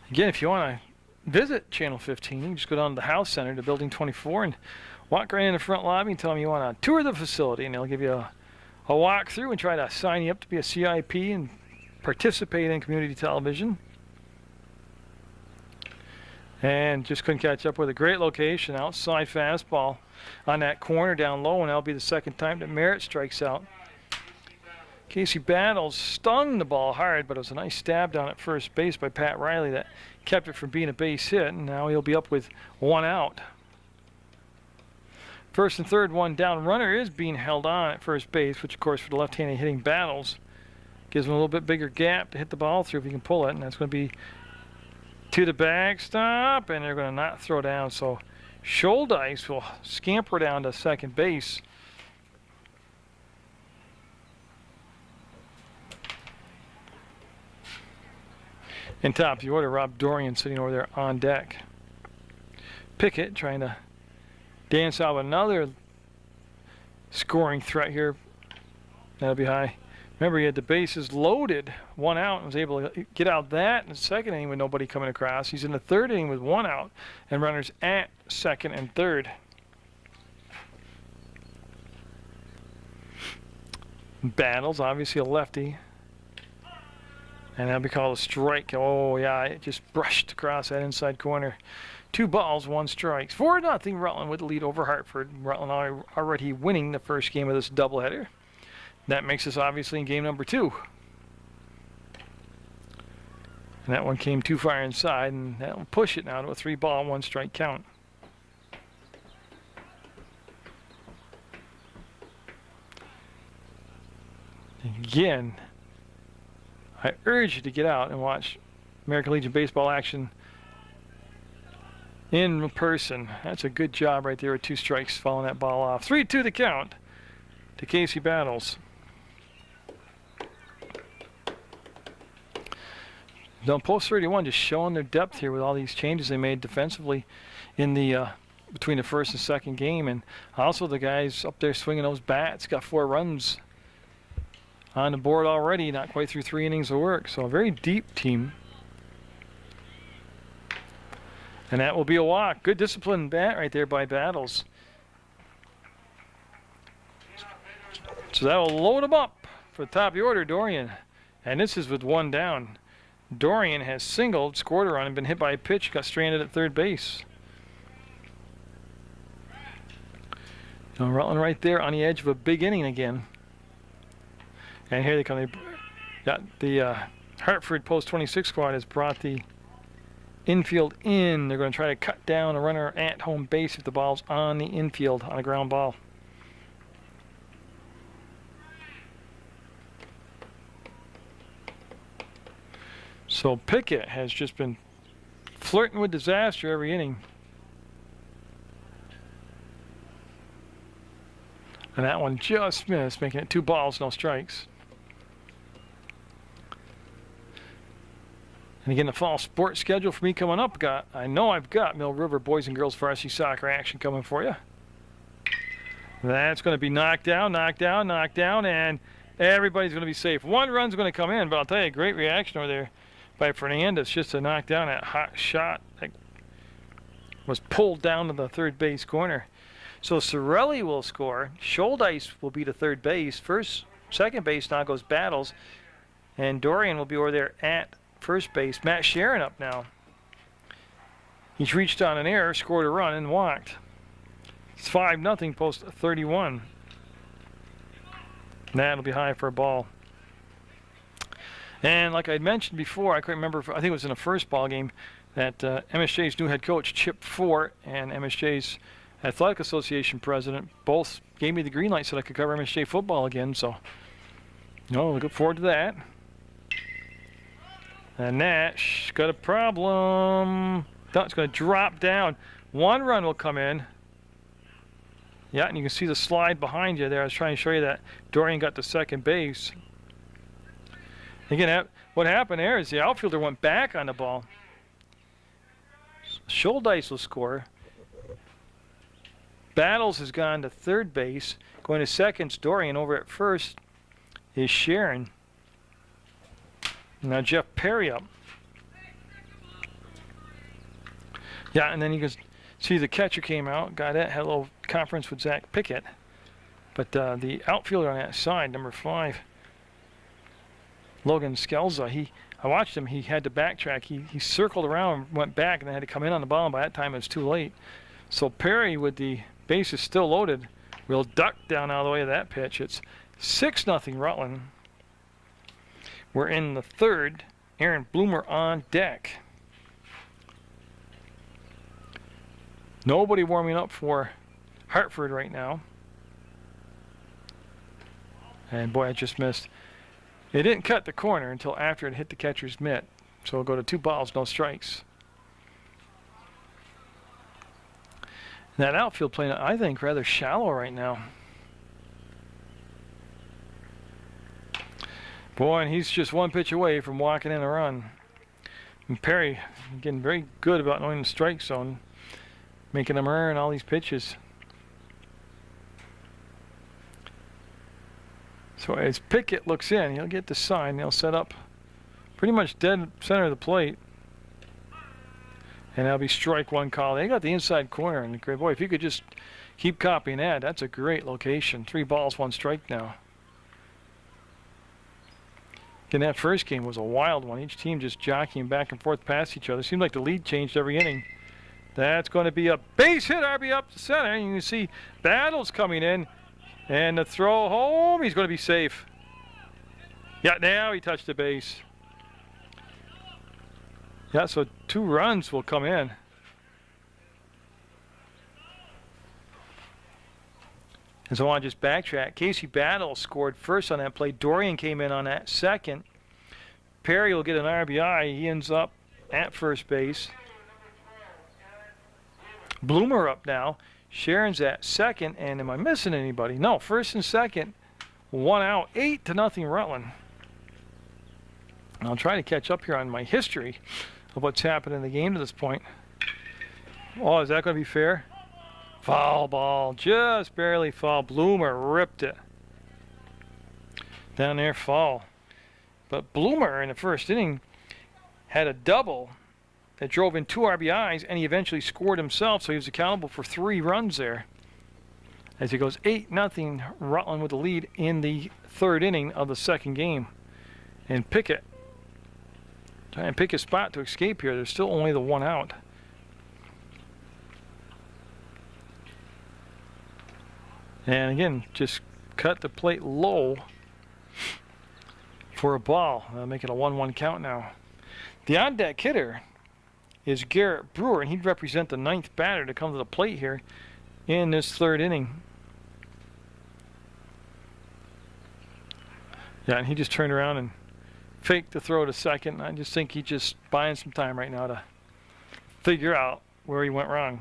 Again, if you want to visit Channel 15, you can just go down to the House Center to Building 24 and walk right in the front lobby and tell them you want to tour the facility, and they'll give you a walk through and try to sign you up to be a CIP and participate in community television. And just couldn't catch up with a great location. Outside fastball on that corner down low, and that'll be the second time that Merritt strikes out. Casey Battles stung the ball hard, but it was a nice stab down at first base by Pat Riley that kept it from being a base hit, and now he'll be up with one out. First and third, one down. Runner is being held on at first base, which of course for the left-handed hitting Battles gives him a little bit bigger gap to hit the ball through if he can pull it, and that's going to be to the backstop, and they're going to not throw down. So Schuldeis will scamper down to second base. In top of the order, Rob Dorian sitting over there on deck. Pickett trying to dance out another scoring threat here. That'll be high. Remember, he had the bases loaded, one out, and was able to get out that in the second inning with nobody coming across. He's in the third inning with one out and runners at second and third. Battles, obviously a lefty. And that'll be called a strike. Oh, yeah, it just brushed across that inside corner. 2 balls, 1 strike. 4-0 Rutland with the lead over Hartford. Rutland already winning the first game of this doubleheader. That makes us obviously in game number 2. And that one came too far inside, and that will push it now to a 3-ball, 1 strike count. Again, I urge you to get out and watch American Legion baseball action in person. That's a good job right there with 2 strikes following that ball off. 3-2 the count to Casey Battles. Don't post 31 just showing their depth here with all these changes they made defensively in the between the first and second game, and also the guys up there swinging those bats got 4 runs on the board already, not quite through 3 innings of work. So a very deep team. And that will be a walk. Good disciplined bat right there by Battles. So that will load him up for the top of the order, Dorian. And this is with 1 down. Dorian has singled, scored a run, and been hit by a pitch, got stranded at third base. Rutland right there on the edge of a big inning again. And here they come. They got the Hartford Post 26 squad has brought the infield in. They're going to try to cut down a runner at home base if the ball's on the infield on a ground ball. So Pickett has just been flirting with disaster every inning. And that one just missed, making it 2 balls, no strikes. And again, the fall sports schedule for me coming up. I know I've got Mill River boys and girls varsity soccer action coming for you. That's going to be knocked down, and everybody's going to be safe. 1 run's going to come in, but I'll tell you, great reaction over there by Fernandez just to knock down that hot shot that was pulled down to the third base corner. So Sorelli will score. Scholdice will be to third base. Second base now goes Battles, and Dorian will be over there at first base. Matt Sharon up now. He's reached on an error, scored a run, and walked. It's 5-0 post 31. That'll be high for a ball. And like I mentioned before, I couldn't remember, I think it was in the first ball game, that MSJ's new head coach, Chip Fort, and MSJ's Athletic Association president both gave me the green light so I could cover MSJ football again. So, looking forward to that. And Nash got a problem. It's going to drop down. 1 run will come in. Yeah, and you can see the slide behind you there. I was trying to show you that Dorian got to second base. Again, what happened there is the outfielder went back on the ball. Scholdice will score. Battles has gone to third base. Going to second's Dorian. Over at first is Sharon. Now Jeff Perry up. Yeah, and then you can see the catcher came out. Had a little conference with Zach Pickett. But the outfielder on that side, number 5, Logan Skelza, I watched him. He had to backtrack. He circled around, went back, and then had to come in on the ball. And by that time, it was too late. So Perry, with the bases still loaded, will duck down out of the way of that pitch. It's 6-0 Rutland. We're in the third. Aaron Bloomer on deck. Nobody warming up for Hartford right now. And boy, I just missed. It didn't cut the corner until after it hit the catcher's mitt. So we'll go to 2 balls, no strikes. And that outfield playing, I think, rather shallow right now. Boy, and he's just 1 pitch away from walking in a run. And Perry getting very good about knowing the strike zone, making him earn all these pitches. So as Pickett looks in, he'll get the sign. He'll set up pretty much dead center of the plate. And that'll be strike 1 call. They got the inside corner. And boy, if you could just keep copying that, that's a great location. 3 balls, 1 strike now. Again, that first game was a wild one. Each team just jockeying back and forth past each other. Seemed like the lead changed every inning. That's going to be a base hit, RB up the center. And you can see Battles coming in. And the throw home, he's going to be safe. Yeah, now he touched the base. Yeah, so 2 runs will come in. And so I want to just backtrack. Casey Battle scored first on that play. Dorian came in on that second. Perry will get an RBI. He ends up at first base. Bloomer up now. Sharon's at second. And am I missing anybody? No, first and second. 1 out. 8-0 Rutland. And I'll try to catch up here on my history of what's happened in the game to this point. Oh, is that going to be fair? Foul ball, just barely foul. Bloomer ripped it. Down there, foul. But Bloomer in the first inning had a double that drove in 2 RBIs, and he eventually scored himself, so he was accountable for 3 runs there. As it goes 8-0 Rutland with the lead in the 3rd inning of the 2nd game. And Pickett trying to pick a spot to escape here. There's still only the 1 out. And again, just cut the plate low for a ball. Make it a 1-1 count now. The on-deck hitter is Garrett Brewer, and he'd represent the 9th batter to come to the plate here in this 3rd inning. Yeah, and he just turned around and fake the throw to second. I just think he's just buying some time right now to figure out where he went wrong.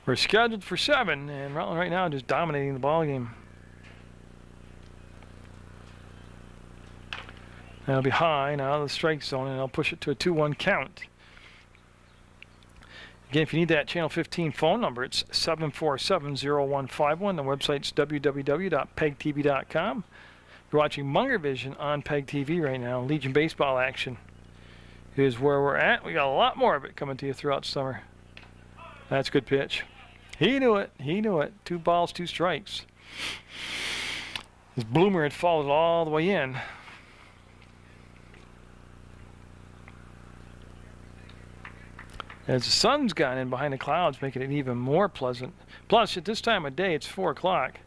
We're scheduled for 7, and Rutland right now just dominating the ball game. That'll be high now, the strike zone, and I'll push it to a 2-1 count. Again, if you need that Channel 15 phone number, it's 747-0151. The website's www.pegtv.com. You're watching Munger Vision on PEGTV right now. Legion baseball action is where we're at. We got a lot more of it coming to you throughout summer. That's a good pitch. He knew it. He knew it. 2 balls, 2 strikes. His bloomer had followed all the way in. As the sun's gone in behind the clouds, making it even more pleasant. Plus, at this time of day, it's 4 o'clock.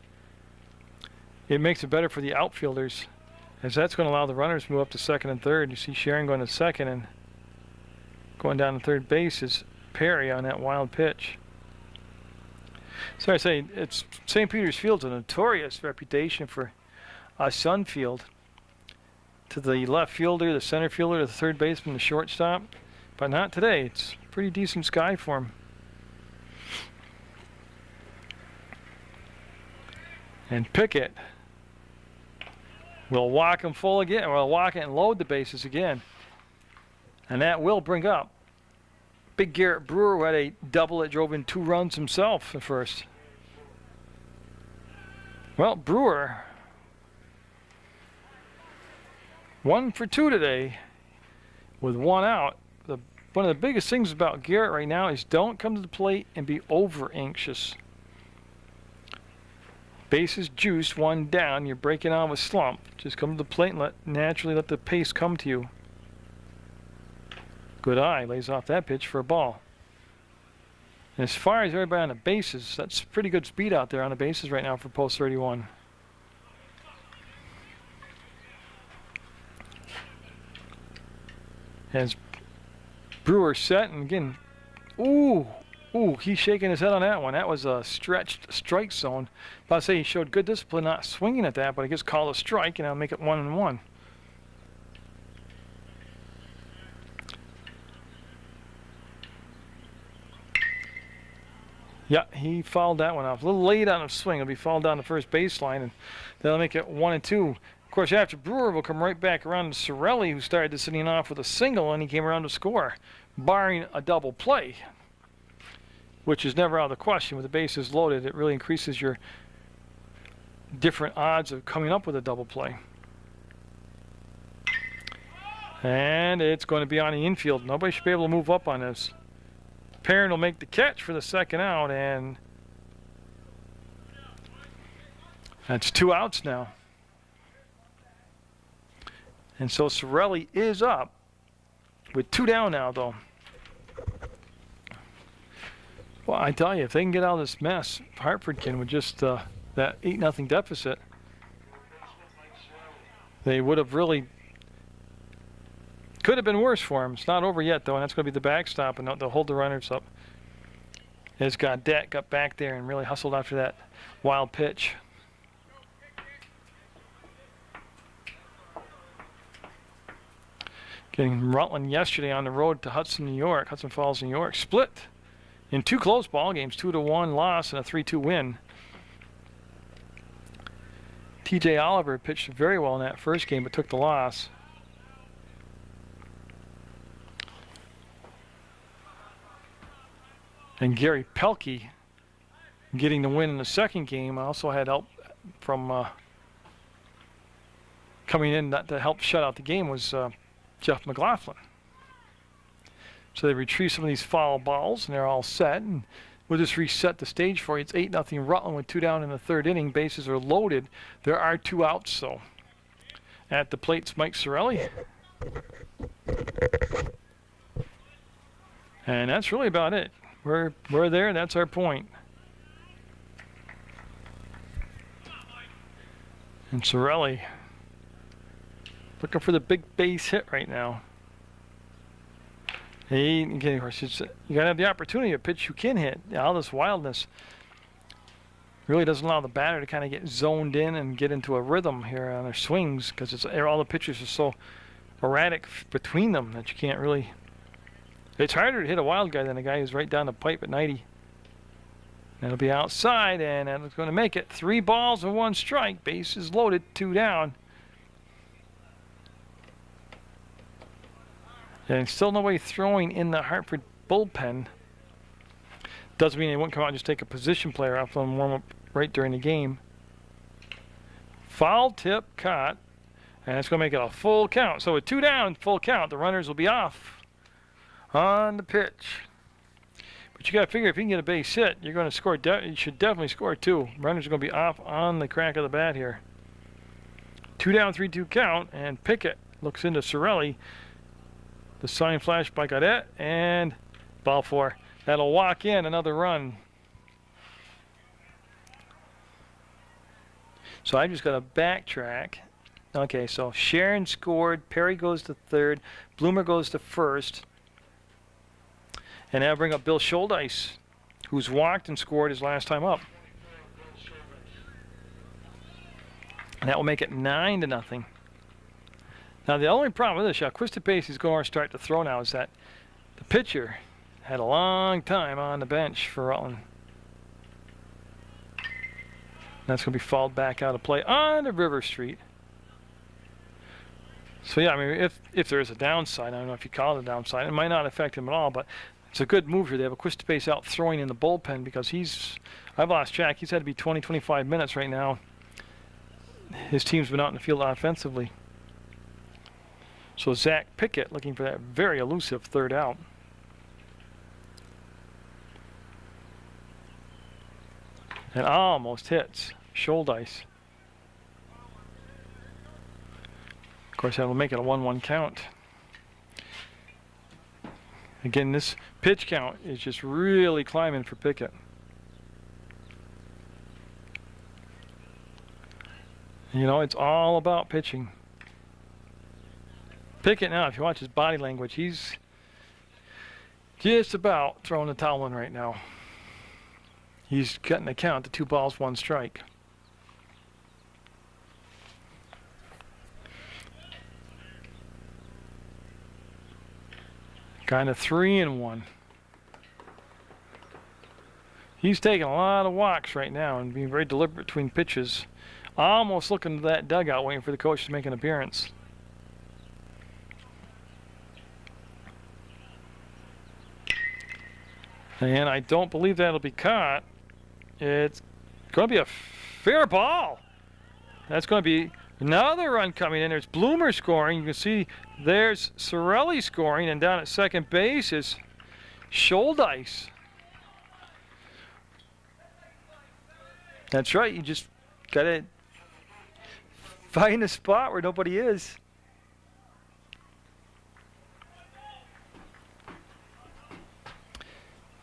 It makes it better for the outfielders, as that's going to allow the runners to move up to second and third. You see Sharon going to second, and going down to third base is Perry on that wild pitch. So I say, it's St. Peter's Field's a notorious reputation for a sun field. To the left fielder, the center fielder, the third baseman, the shortstop. But not today. It's pretty decent sky for him. And Pickett will walk him full again. We'll walk it and load the bases again. And that will bring up Big Garrett Brewer, who had a double that drove in 2 runs himself at first. Well, Brewer, 1 for 2 today with 1 out. One of the biggest things about Garrett right now is don't come to the plate and be over anxious. Bases juiced, 1 down, you're breaking on with slump. Just come to the plate and naturally let the pace come to you. Good eye, lays off that pitch for a ball. And as far as everybody on the bases, that's pretty good speed out there on the bases right now for post 31. As Brewer set, and again, he's shaking his head on that one. That was a stretched strike zone. But I say he showed good discipline not swinging at that, but he gets called a strike, and I'll make it 1-1. Yeah, he fouled that one off. A little late on a swing. It'll be fouled down the first baseline, and that'll make it 1-2. Of course, after Brewer, will come right back around to Sorelli, who started this inning off with a single, and he came around to score, barring a double play, which is never out of the question. With the bases loaded, it really increases your different odds of coming up with a double play. And it's going to be on the infield. Nobody should be able to move up on this. Perrin will make the catch for the second out, and that's 2 outs now. And so Sorelli is up with 2 down now, though. Well, I tell you, if they can get out of this mess, Hartford can with just that 8-0 deficit, they would have really could have been worse for him. It's not over yet, though, and that's going to be the backstop, and they'll hold the runners up. As Gaudette got back there and really hustled after that wild pitch. Getting Rutland yesterday on the road to Hudson Falls, New York, split in 2 close ball games, 2-1 loss and a 3-2 win. TJ Oliver pitched very well in that first game, but took the loss. And Gary Pelkey getting the win in the second game. Also had help from coming in to help shut out the game was Jeff McLaughlin. So they retrieve some of these foul balls, and they're all set. And we'll just reset the stage for you. It's 8-0 Rutland with 2 down in the 3rd inning. Bases are loaded. There are 2 outs, though. At the plate's Mike Sorelli. And that's really about it. We're there. That's our point. And Sorelli looking for the big base hit right now. You gotta have the opportunity to pitch you can hit. All this wildness. Really doesn't allow the batter to kind of get zoned in and get into a rhythm here on their swings, because all the pitches are so erratic between them that you can't really. It's harder to hit a wild guy than a guy who's right down the pipe at 90. And it'll be outside, and it's going to make it 3 balls and 1 strike. Base is loaded, 2 down. And still nobody throwing in the Hartford bullpen. Doesn't mean they won't come out and just take a position player off and warm up right during the game. Foul tip caught, and it's going to make it a full count. So with 2 down, full count, the runners will be off on the pitch. But you got to figure if you can get a base hit, you're going to score. You should definitely score 2. Runners are going to be off on the crack of the bat here. 2 down, 3-2 count, and Pickett looks into Sorelli. The sign flash by Gaudette, and ball 4. That'll walk in another run. So I just got to backtrack. Okay, so Sharon scored, Perry goes to 3rd, Bloomer goes to 1st. And that'll bring up Bill Scholdice, who's walked and scored his last time up. And that will make it 9-0. Now the only problem with this, Quista Pace is going to start to throw now, is that the pitcher had a long time on the bench for Rutland. That's going to be fouled back out of play on the River Street. So yeah, I mean, if there is a downside, I don't know if you call it a downside, it might not affect him at all, but it's a good move here. They have a Quista Pace out throwing in the bullpen because I've lost track. He's had to be 20, 25 minutes right now. His team's been out in the field offensively. So Zach Pickett looking for that very elusive 3rd out. And almost hits Scholdice. Of course, that will make it a 1-1 count. Again, this pitch count is just really climbing for Pickett. You know, it's all about pitching. Pickett now, if you watch his body language, he's just about throwing the towel in right now. He's cutting the count to 2 balls, 1 strike. Kind of 3-1. He's taking a lot of walks right now and being very deliberate between pitches. Almost looking to that dugout waiting for the coach to make an appearance. And I don't believe that'll be caught. It's going to be a fair ball. That's going to be another run coming in. There's Bloomer scoring. You can see there's Sorelli scoring, and down at second base is Scholdice. That's right. You just got to find a spot where nobody is.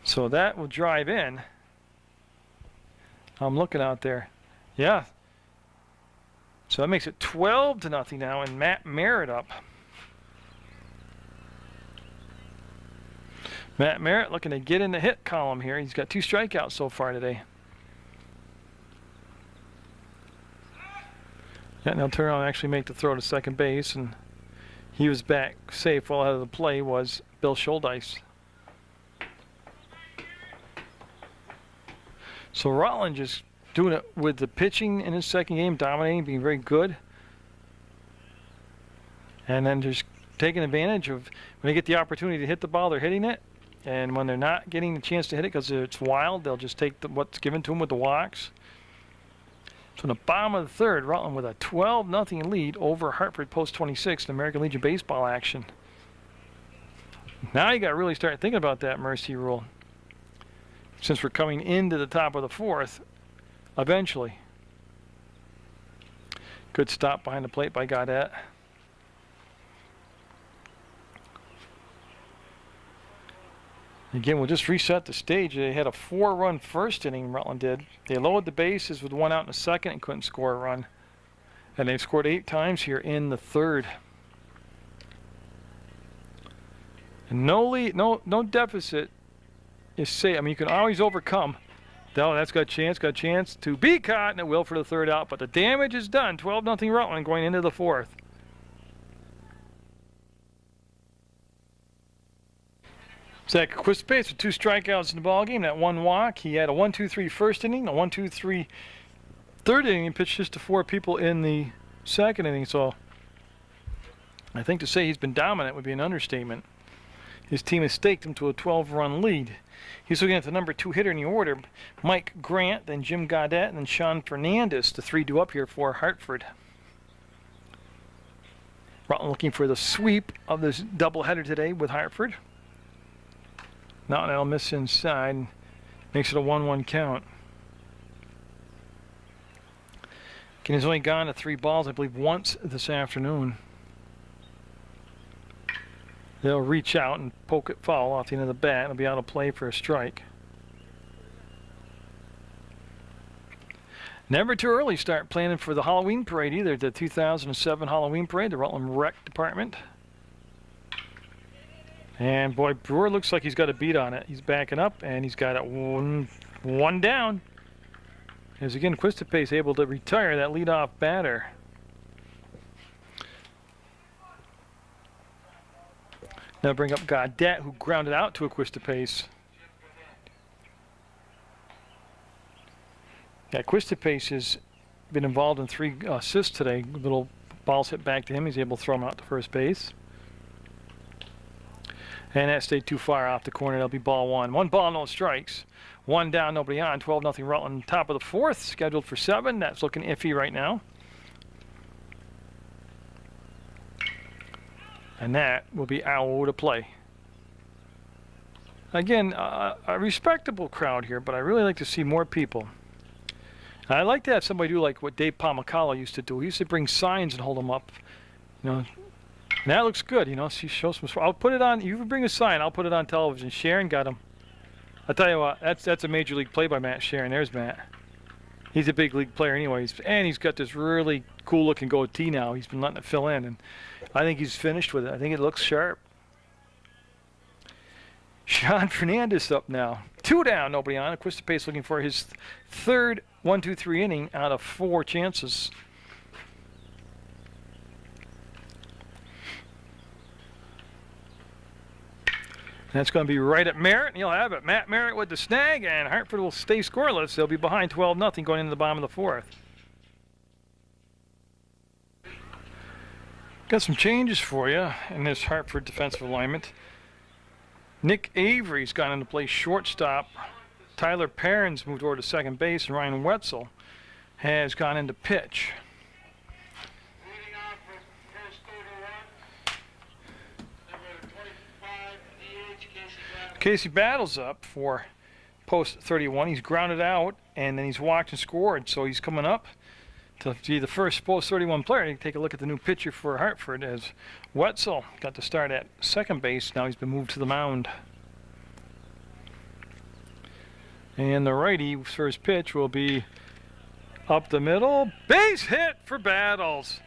So that will drive in. I'm looking out there. Yeah. So that makes it 12-0 now, and Matt Merritt up. Matt Merritt looking to get in the hit column here. He's got 2 strikeouts so far today. Yeah, now turn around and actually make the throw to second base, and he was back safe. Well out of the play was Bill Scholdice. So Rutland just doing it with the pitching in his second game, dominating, being very good. And then just taking advantage of when they get the opportunity to hit the ball, they're hitting it. And when they're not getting the chance to hit it because it's wild, they'll just take what's given to them with the walks. So in the bottom of the 3rd, Rutland with a 12-0 lead over Hartford post 26 in American Legion baseball action. Now you got to really start thinking about that mercy rule, since we're coming into the top of the 4th eventually. Good stop behind the plate by Gaudette. Again, we'll just reset the stage. They had a 4-run first inning, Rutland did. They lowered the bases with 1 out in the 2nd and couldn't score a run. And they've scored 8 times here in the 3rd. And no lead, no deficit is safe. I mean, you can always overcome No, that's got a chance to be caught, and it will for the third out. But the damage is done. 12-0 Rutland going into the fourth. Zach Quistpace with 2 strikeouts in the ballgame. That 1 walk. He had a 1-2-3 first inning, a 1-2-3 third inning, and pitched just to 4 people in the second inning. So I think to say he's been dominant would be an understatement. His team has staked him to a 12-run lead. He's looking at the number 2 hitter in the order, Mike Grant, then Jim Gaudet, and then Sean Fernandez, the 3 due up here for Hartford. Rutland looking for the sweep of this doubleheader today with Hartford. Now that'll miss inside, makes it a 1-1 count. Ken has only gone to 3 balls, I believe, once this afternoon. They'll reach out and poke it foul off the end of the bat. It'll be out of play for a strike. Never too early start planning for the Halloween parade either. The 2007 Halloween parade, the Rutland Rec Department. And boy, Brewer looks like he's got a beat on it. He's backing up, and he's got it one down. As again, Quistpace able to retire that leadoff batter. Now bring up Gaudet, who grounded out to a Quistpace. Yeah, Quistpace has been involved in 3 assists today. Little balls hit back to him. He's able to throw them out to first base. And that stayed too far off the corner. That'll be ball 1. 1 ball, no strikes. 1 down, nobody on. 12-0 Rutland. Top of the 4th, scheduled for 7. That's looking iffy right now. And that will be out of play. Again, a respectable crowd here, but I really like to see more people. I like to have somebody do like what Dave Pomacalo used to do. He used to bring signs and hold them up. You know, and that looks good. You know, she shows some. I'll put it on. You bring a sign, I'll put it on television. Sharon got him. I'll tell you what. That's a major league play by Matt Sharon. There's Matt. He's a big league player, anyways, and he's got this really cool-looking goatee now. He's been letting it fill in, and I think he's finished with it. I think it looks sharp. Sean Fernandez up now. 2 down, nobody on. Quistpace looking for his 3rd 1-2-3 inning out of 4 chances. That's going to be right at Merritt, and he'll have it. Matt Merritt with the snag, and Hartford will stay scoreless. They'll be behind 12-0 going into the bottom of the 4th. Got some changes for you in this Hartford defensive alignment. Nick Avery's gone into play shortstop. Tyler Perrins moved over to second base, and Ryan Wetzel has gone into pitch. Casey Battle's up for post 31. He's grounded out, and then he's walked and scored, so he's coming up to be the first post 31 player. You can take a look at the new pitcher for Hartford as Wetzel got to start at second base. Now he's been moved to the mound. And the righty for his pitch will be up the middle. Base hit for Battles.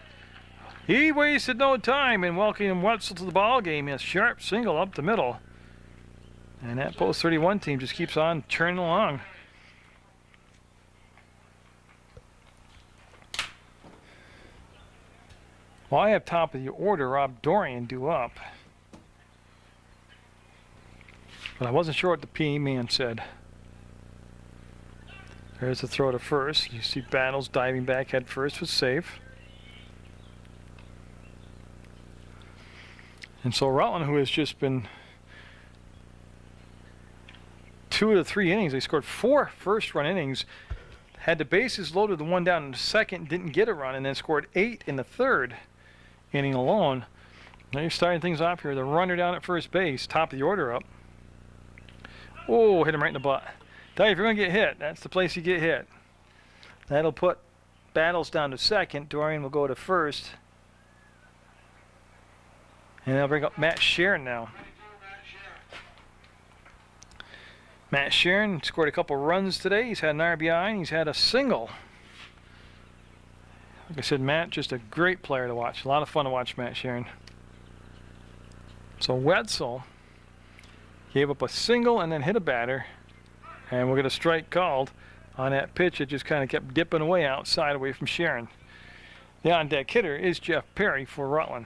He wasted no time in welcoming Wetzel to the ball game. A sharp single up the middle. And that post 31 team just keeps on churning along. Well, I have top of the order Rob Dorian due up. But I wasn't sure what the PE man said. There's the throw to first. You see Battles diving back head first was safe. And so Rutland, who has just been 2 of the 3 innings, they scored 4 first-run innings, had the bases loaded, the 1 down in the second, didn't get a run, and then scored 8 in the 3rd inning alone. Now you're starting things off here. The runner down at first base, top of the order up. Oh, hit him right in the butt. Tell you, if you're going to get hit, that's the place you get hit. That'll put Battles down to second. Dorian will go to first. And they'll bring up Matt Sharon now. Matt Sharon scored a couple runs today. He's had an RBI and he's had a single. Like I said, Matt, just a great player to watch. A lot of fun to watch Matt Sharon. So Wetzel gave up a single and then hit a batter. And we'll get a strike called on that pitch. It just kind of kept dipping away outside, away from Sharon. The on-deck hitter is Jeff Perry for Rutland.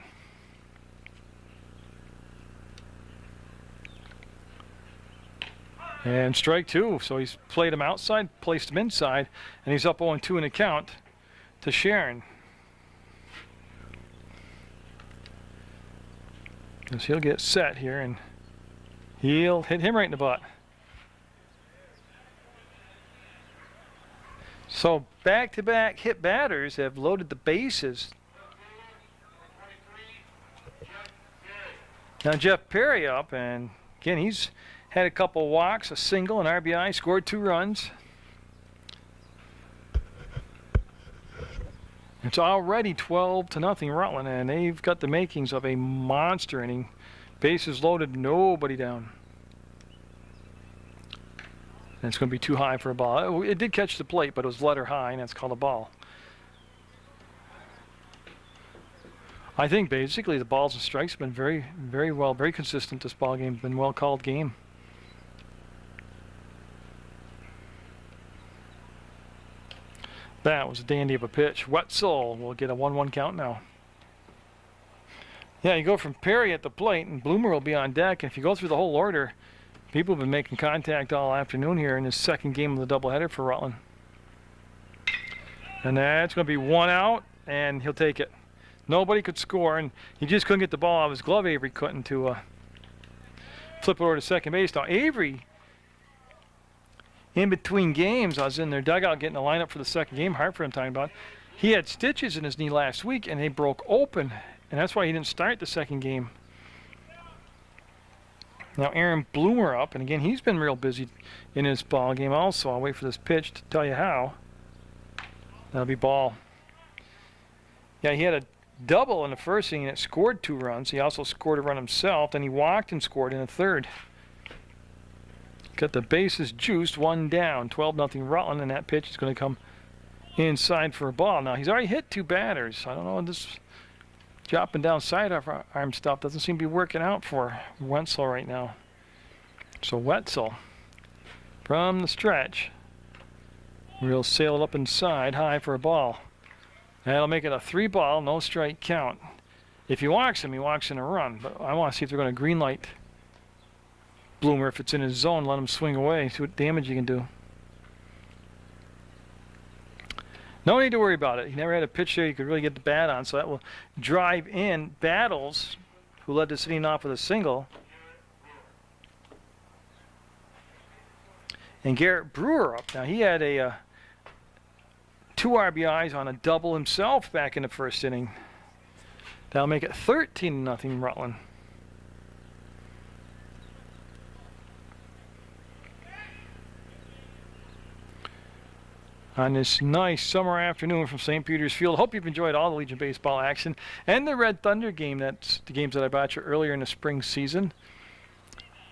And strike two. So he's played him outside, placed him inside, and he's up 0-2 in the count to Sharon. So he'll get set here, and he'll hit him right in the butt. So back-to-back hit batters have loaded the bases. Now Jeff Perry up, and again he's had a couple walks, a single, an RBI, scored 2 runs. It's already 12-0 Rutland, and they've got the makings of a monster inning. Bases loaded, nobody down. And it's going to be too high for a ball. It did catch the plate, but it was letter high, and that's called a ball. I think basically the balls and strikes have been very, very well, very consistent this ball game. Been well called game. That was a dandy of a pitch. Wetzel will get a 1-1 count now. Yeah, you go from Perry at the plate, and Bloomer will be on deck. And if you go through the whole order, people have been making contact all afternoon here in this second game of the doubleheader for Rutland. And that's going to be 1 out, and he'll take it. Nobody could score, and he just couldn't get the ball out of his glove. Avery couldn't to flip it over to second base. Now Avery, in between games, I was in their dugout getting a lineup for the second game, Hartford I'm talking about. He had stitches in his knee last week, and they broke open, and that's why he didn't start the second game. Now Aaron Bloomer up, and again he's been real busy in his ball game also. I'll wait for this pitch to tell you how. That'll be ball. Yeah, he had a double in the first inning that scored 2 runs. He also scored a run himself, then he walked and scored in the third. Got the bases juiced, 1 down, 12-0 Rutland, and that pitch is going to come inside for a ball. Now he's already hit 2 batters. I don't know, this dropping down sidearm stuff doesn't seem to be working out for Wetzel right now. So Wetzel from the stretch will sail it up inside, high for a ball. That'll make it a 3-ball, no strike count. If he walks him, he walks in a run. But I want to see if they're going to green light Bloomer if it's in his zone. Let him swing away, see what damage he can do. No need to worry about it. He never had a pitch there he could really get the bat on, so that will drive in Battles, who led the sitting off with a single. And Garrett Brewer up. Now he had a 2 RBIs on a double himself back in the first inning. That'll make it 13-0 Rutland. On this nice summer afternoon from St. Peter's Field. Hope you've enjoyed all the Legion baseball action and the Red Thunder game. That's the games that I brought you earlier in the spring season.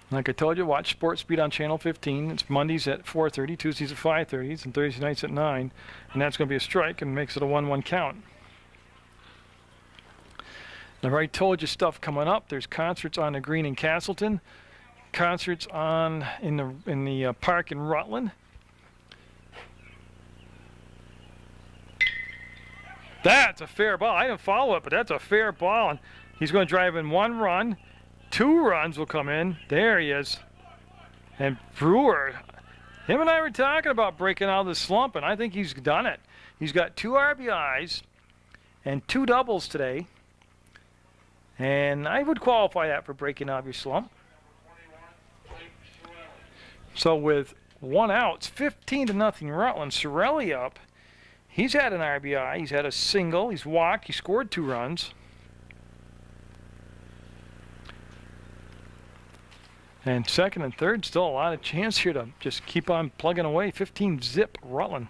Like I told you, watch Sports Speed on Channel 15. It's Mondays at 4:30, Tuesdays at 5:30, and Thursday nights at 9. And that's going to be a strike and makes it a 1-1 count. I've already told you stuff coming up. There's concerts on the green in Castleton, concerts on in the park in Rutland. That's a fair ball. I didn't follow it, but that's a fair ball. And he's going to drive in 1 run. 2 runs will come in. There he is. And Brewer, him and I were talking about breaking out of the slump, and I think he's done it. He's got 2 RBIs and 2 doubles today. And I would qualify that for breaking out of your slump. So with 1 out, it's 15-0 Rutland. Sorelli up. He's had an RBI. He's had a single. He's walked. He scored 2 runs. And second and third, still a lot of chance here to just keep on plugging away. 15-zip Rutland.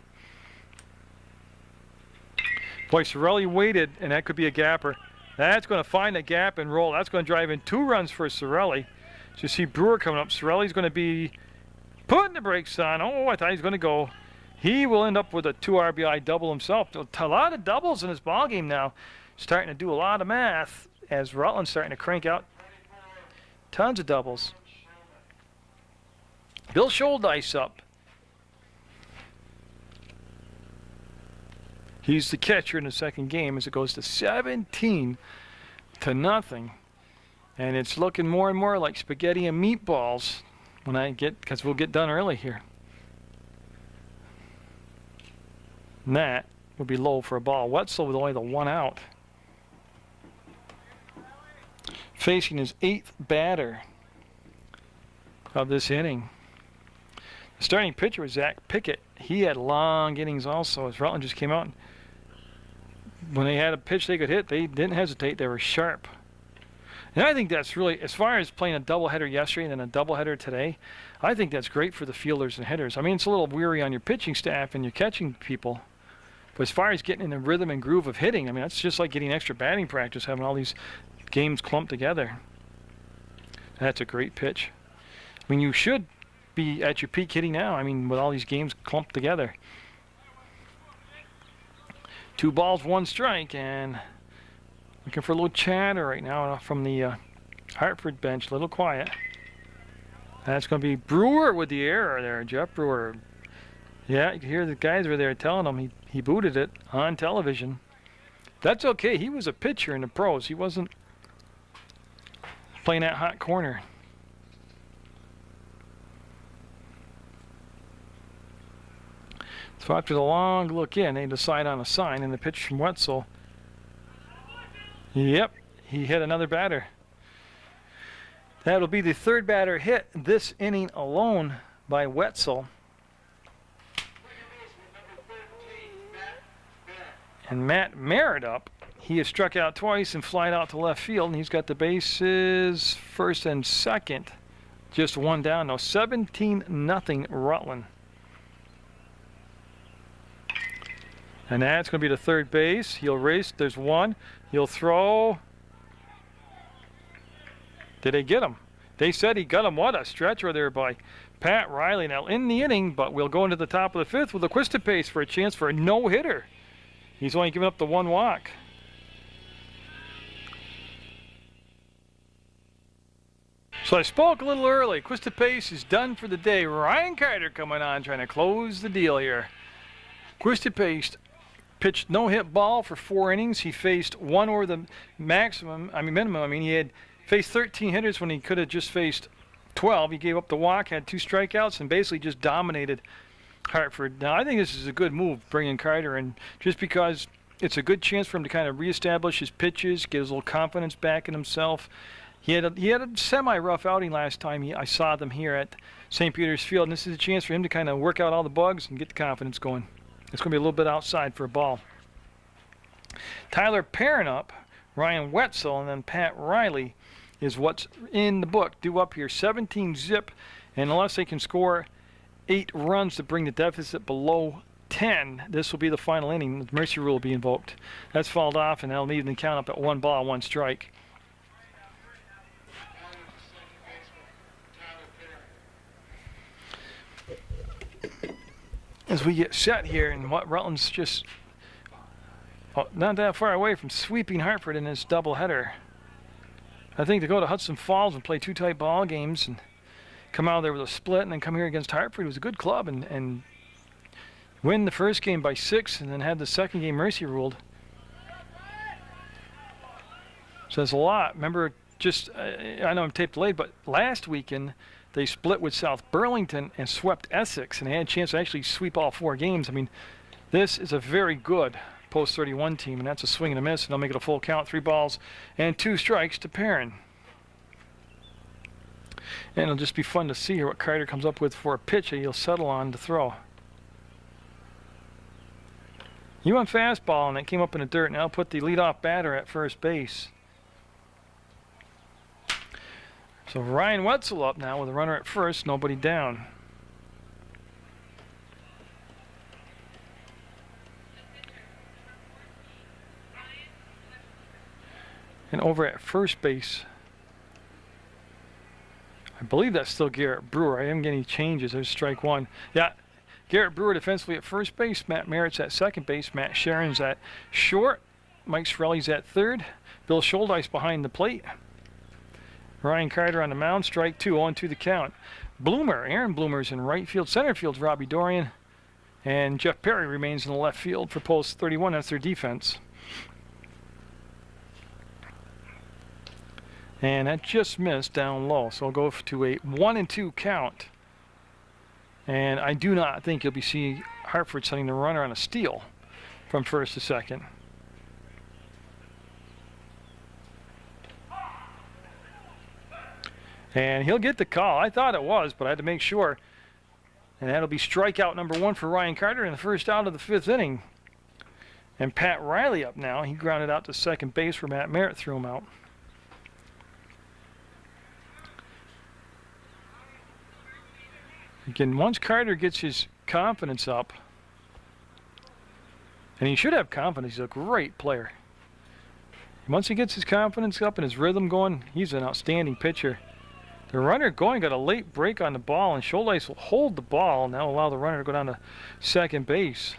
Boy, Sorelli waited, and that could be a gapper. That's going to find a gap and roll. That's going to drive in 2 runs for Sorelli. So you see Brewer coming up. Sorelli's going to be putting the brakes on. Oh, I thought he was going to go. He will end up with a 2 RBI double himself. A lot of doubles in his ball game now. Starting to do a lot of math as Rutland's starting to crank out tons of doubles. Bill Scholdice up. He's the catcher in the second game as it goes to 17-0. And it's looking more and more like spaghetti and meatballs because we'll get done early here. And that would be low for a ball. Wetzel with only the 1 out. Facing his 8th batter of this inning. The starting pitcher was Zach Pickett. He had long innings also as Rutland just came out. When they had a pitch they could hit, they didn't hesitate. They were sharp. And I think that's really, as far as playing a doubleheader yesterday and then a doubleheader today, I think that's great for the fielders and hitters. I mean, it's a little weary on your pitching staff and your catching people. But as far as getting in the rhythm and groove of hitting, I mean, that's just like getting extra batting practice, having all these games clumped together. That's a great pitch. I mean, you should be at your peak hitting now. I mean, with all these games clumped together. 2 balls, 1 strike, and looking for a little chatter right now from the Hartford bench. A little quiet. That's going to be Brewer with the error there. Jeff Brewer. Yeah, you can hear the guys over there telling him he booted it on television. That's okay. He was a pitcher in the pros. He wasn't playing that hot corner. So after the long look in, they decide on a sign, and the pitch from Wetzel. Yep, he hit another batter. That'll be the 3rd batter hit this inning alone by Wetzel. And Matt Merritt up. He has struck out twice and flied out to left field, and he's got the bases first and second. Just 1 down now. 17-0 Rutland. And that's going to be the 3rd base. He'll race. There's 1. He'll throw. Did they get him? They said he got him. What a stretcher there by Pat Riley. Now in the inning, but we'll go into the top of the 5th with a Quistapace for a chance for a no-hitter. He's only given up the 1 walk. So I spoke a little early. Quistapace is done for the day. Ryan Carter coming on, trying to close the deal here. Quistapace pitched no-hit ball for 4 innings. He faced 1 over the minimum. I mean, he had faced 13 hitters when he could have just faced 12. He gave up the walk, had 2 strikeouts, and basically just dominated Hartford. Now, I think this is a good move, bringing Carter in, just because it's a good chance for him to kind of reestablish his pitches, get his little confidence back in himself. He had a semi-rough outing last time I saw them here at St. Peter's Field, and this is a chance for him to kind of work out all the bugs and get the confidence going. It's going to be a little bit outside for a ball. Tyler Perrin up, Ryan Wetzel, and then Pat Riley is what's in the book. Due up here, 17-0, and unless they can score 8 runs to bring the deficit below 10, this will be the final inning. The mercy rule will be invoked. That's fouled off, and they'll even count up at 1 ball, 1 strike. As we get set here, and what Rutland's just not that far away from sweeping Hartford in this doubleheader. I think to go to Hudson Falls and play 2 tight ball games and come out there with a split and then come here against Hartford, it was a good club, and win the first game by 6 and then had the second game mercy ruled. Says a lot. Remember, just I know I'm tape delayed, but last weekend they split with South Burlington and swept Essex, and they had a chance to actually sweep all 4 games. I mean, this is a very good post 31 team, and that's a swing and a miss, and they'll make it a full count. 3 balls and 2 strikes to Perrin. And it'll just be fun to see here what Carter comes up with for a pitch that he'll settle on to throw. He went fastball, and it came up in the dirt, and I'll put the leadoff batter at first base. So Ryan Wetzel up now with a runner at first, nobody down. And over at first base, I believe that's still Garrett Brewer. I am getting changes. There's strike 1. Yeah, Garrett Brewer defensively at first base. Matt Merritt's at second base. Matt Sharon's at short. Mike Sorelli's at third. Bill Scholdice behind the plate. Ryan Carter on the mound. Strike 2, 0-2 the count. Bloomer, Aaron Bloomer's in right field. Center field's Robbie Dorian. And Jeff Perry remains in the left field for post 31. That's their defense. And that just missed down low. So I'll go to a 1-2 count. And I do not think you'll be seeing Hartford sending the runner on a steal from first to second. And he'll get the call. I thought it was, but I had to make sure. And that'll be strikeout number 1 for Ryan Carter in the first out of the 5th inning. And Pat Riley up now. He grounded out to second base where Matt Merritt threw him out. Again, once Carter gets his confidence up, and he should have confidence, he's a great player. Once he gets his confidence up and his rhythm going, he's an outstanding pitcher. The runner going got a late break on the ball, and Schuldice will hold the ball and now allow the runner to go down to second base.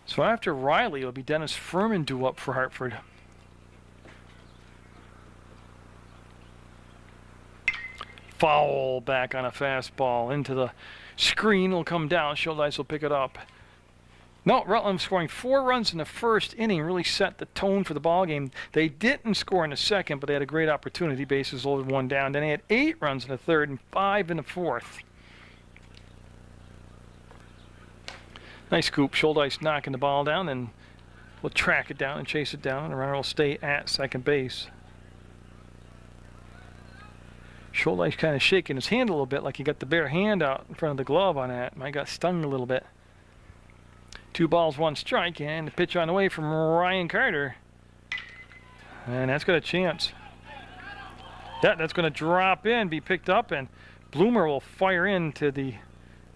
So after Riley, it'll be Dennis Furman due up for Hartford. Foul back on a fastball into the screen. Will come down. Schuldice will pick it up. No, Rutland scoring 4 runs in the first inning really set the tone for the ball game. They didn't score in the second, but they had a great opportunity. Bases loaded, 1 down. Then they had 8 runs in the third and 5 in the fourth. Nice scoop. Schuldice knocking the ball down, and we'll track it down and chase it down. And the runner will stay at second base. Schuldice kind of shaking his hand a little bit like he got the bare hand out in front of the glove on that. Might got stung a little bit. 2 balls, 1 strike, and the pitch on the way from Ryan Carter. And that's got a chance. That's going to drop in, be picked up, and Bloomer will fire into the...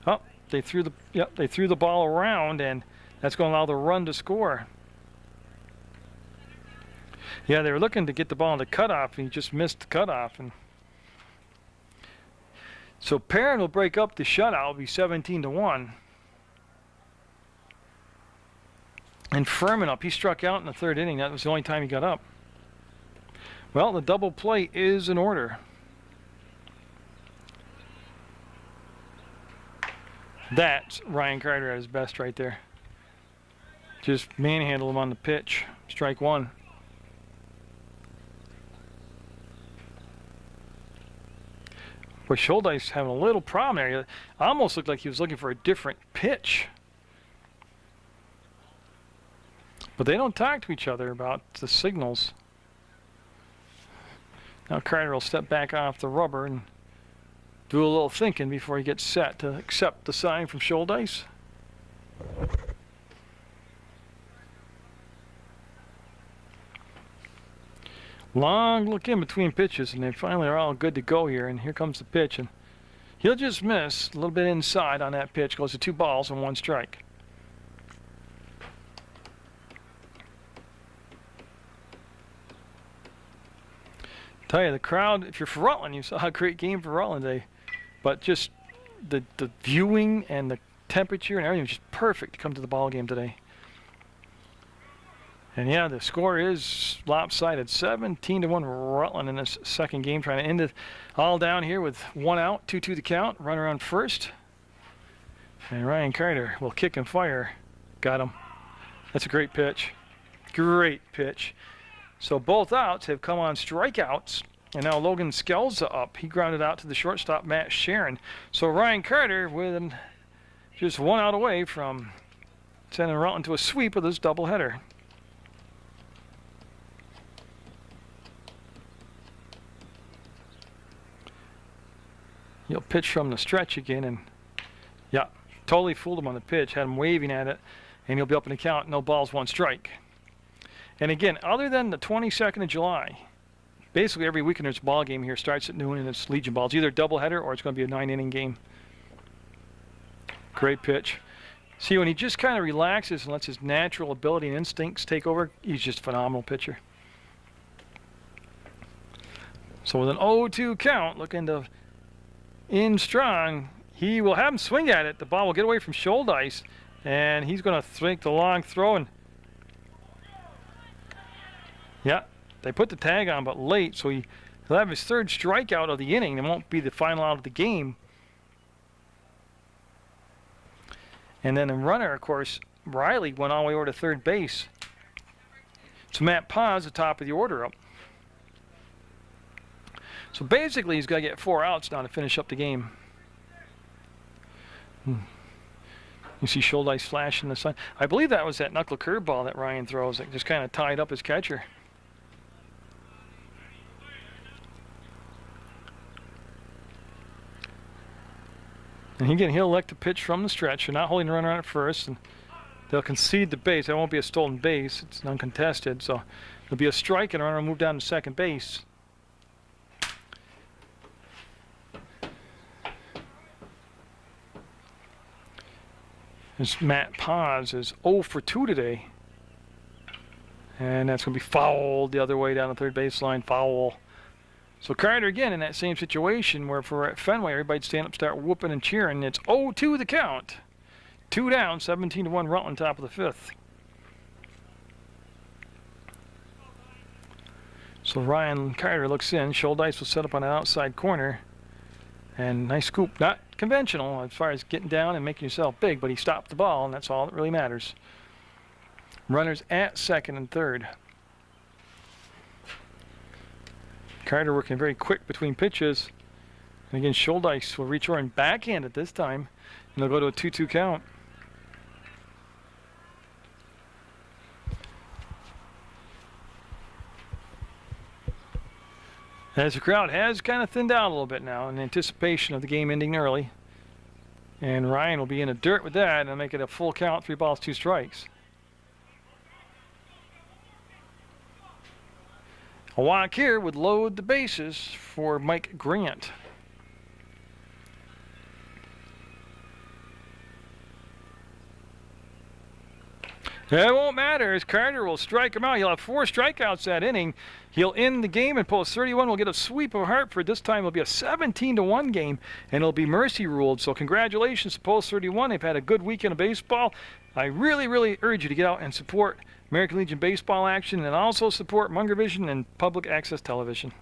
Oh, they threw the ball around, and that's going to allow the run to score. Yeah, they were looking to get the ball in the cutoff, and he just missed the cutoff. And so Perrin will break up the shutout. It'll be 17-1. And Furman up. He struck out in the 3rd inning. That was the only time he got up. Well, the double play is in order. That's Ryan Carter at his best right there. Just manhandle him on the pitch. Strike 1. But Schuldice having a little problem there. It almost looked like he was looking for a different pitch. But they don't talk to each other about the signals. Now Carter will step back off the rubber and do a little thinking before he gets set to accept the sign from Schuldice. Long look in between pitches, and they finally are all good to go here. And here comes the pitch, and he'll just miss a little bit inside on that pitch. Goes to 2 balls and 1 strike. Tell you, the crowd, if you're for Rutland, you saw a great game for Rutland today. But just the viewing and the temperature and everything was just perfect to come to the ball game today. And yeah, the score is lopsided. 17-1 Rutland in this second game, trying to end it all down here with 1 out, 2-2 the count, runner on first. And Ryan Carter will kick and fire. Got him. That's a great pitch. Great pitch. So both outs have come on strikeouts. And now Logan Skelza up. He grounded out to the shortstop, Matt Sharon. So Ryan Carter with just 1 out away from sending Rutland to a sweep with this doubleheader. He'll pitch from the stretch again, and yeah, totally fooled him on the pitch, had him waving at it, and he'll be up in the count. No balls, 1 strike. And again, other than the 22nd of July, basically every weekend there's a ball game here. Starts at noon, and it's Legion ball. It's either a doubleheader or it's going to be a 9-inning game. Great pitch. See, when he just kind of relaxes and lets his natural ability and instincts take over, he's just a phenomenal pitcher. So with an 0-2 count, looking to in strong, he will have him swing at it. The ball will get away from Schuldice, and he's going to make the long throw. And yeah, they put the tag on, but late, so he He'll have his third strikeout of the inning. It won't be the final out of the game. And then the runner, of course, Riley went all the way over to third base. So Matt Paz, the top of the order up. So basically, he's got to get 4 outs now to finish up the game. You see Schuldice flash in the sun. I believe that was that knuckle curveball that Ryan throws that just kind of tied up his catcher. And again, he'll elect to pitch from the stretch. They're not holding the runner on at first, and they'll concede the base. That won't be a stolen base. It's uncontested, so it'll be a strike, and the runner will move down to second base. This Matt Paz is 0 for 2 today. And that's going to be fouled the other way down the third baseline. Foul. So Carter again in that same situation where if we're at Fenway, everybody'd stand up, start whooping and cheering. It's 0-2 the count. 2 down, 17-1 Rutland, top of the 5th. So Ryan Carter looks in. Schuldice was set up on an outside corner. And nice scoop. Not conventional as far as getting down and making yourself big, but he stopped the ball, and that's all that really matters. Runners at second and third. Carter working very quick between pitches. And again, Schuldice will reach over and backhand it this time, and they'll go to a 2-2 count. As the crowd has kind of thinned out a little bit now in anticipation of the game ending early. And Ryan will be in the dirt with that and make it a full count, 3 balls, 2 strikes. A walk here would load the bases for Mike Grant. It won't matter as Carter will strike him out. He'll have 4 strikeouts that inning. He'll end the game and post 31. We'll get a sweep of Hartford. This time it'll be a 17-1 game, and it'll be mercy ruled. So congratulations to Post 31. They've had a good weekend of baseball. I really, really urge you to get out and support American Legion baseball action and also support Munger Vision and public access television.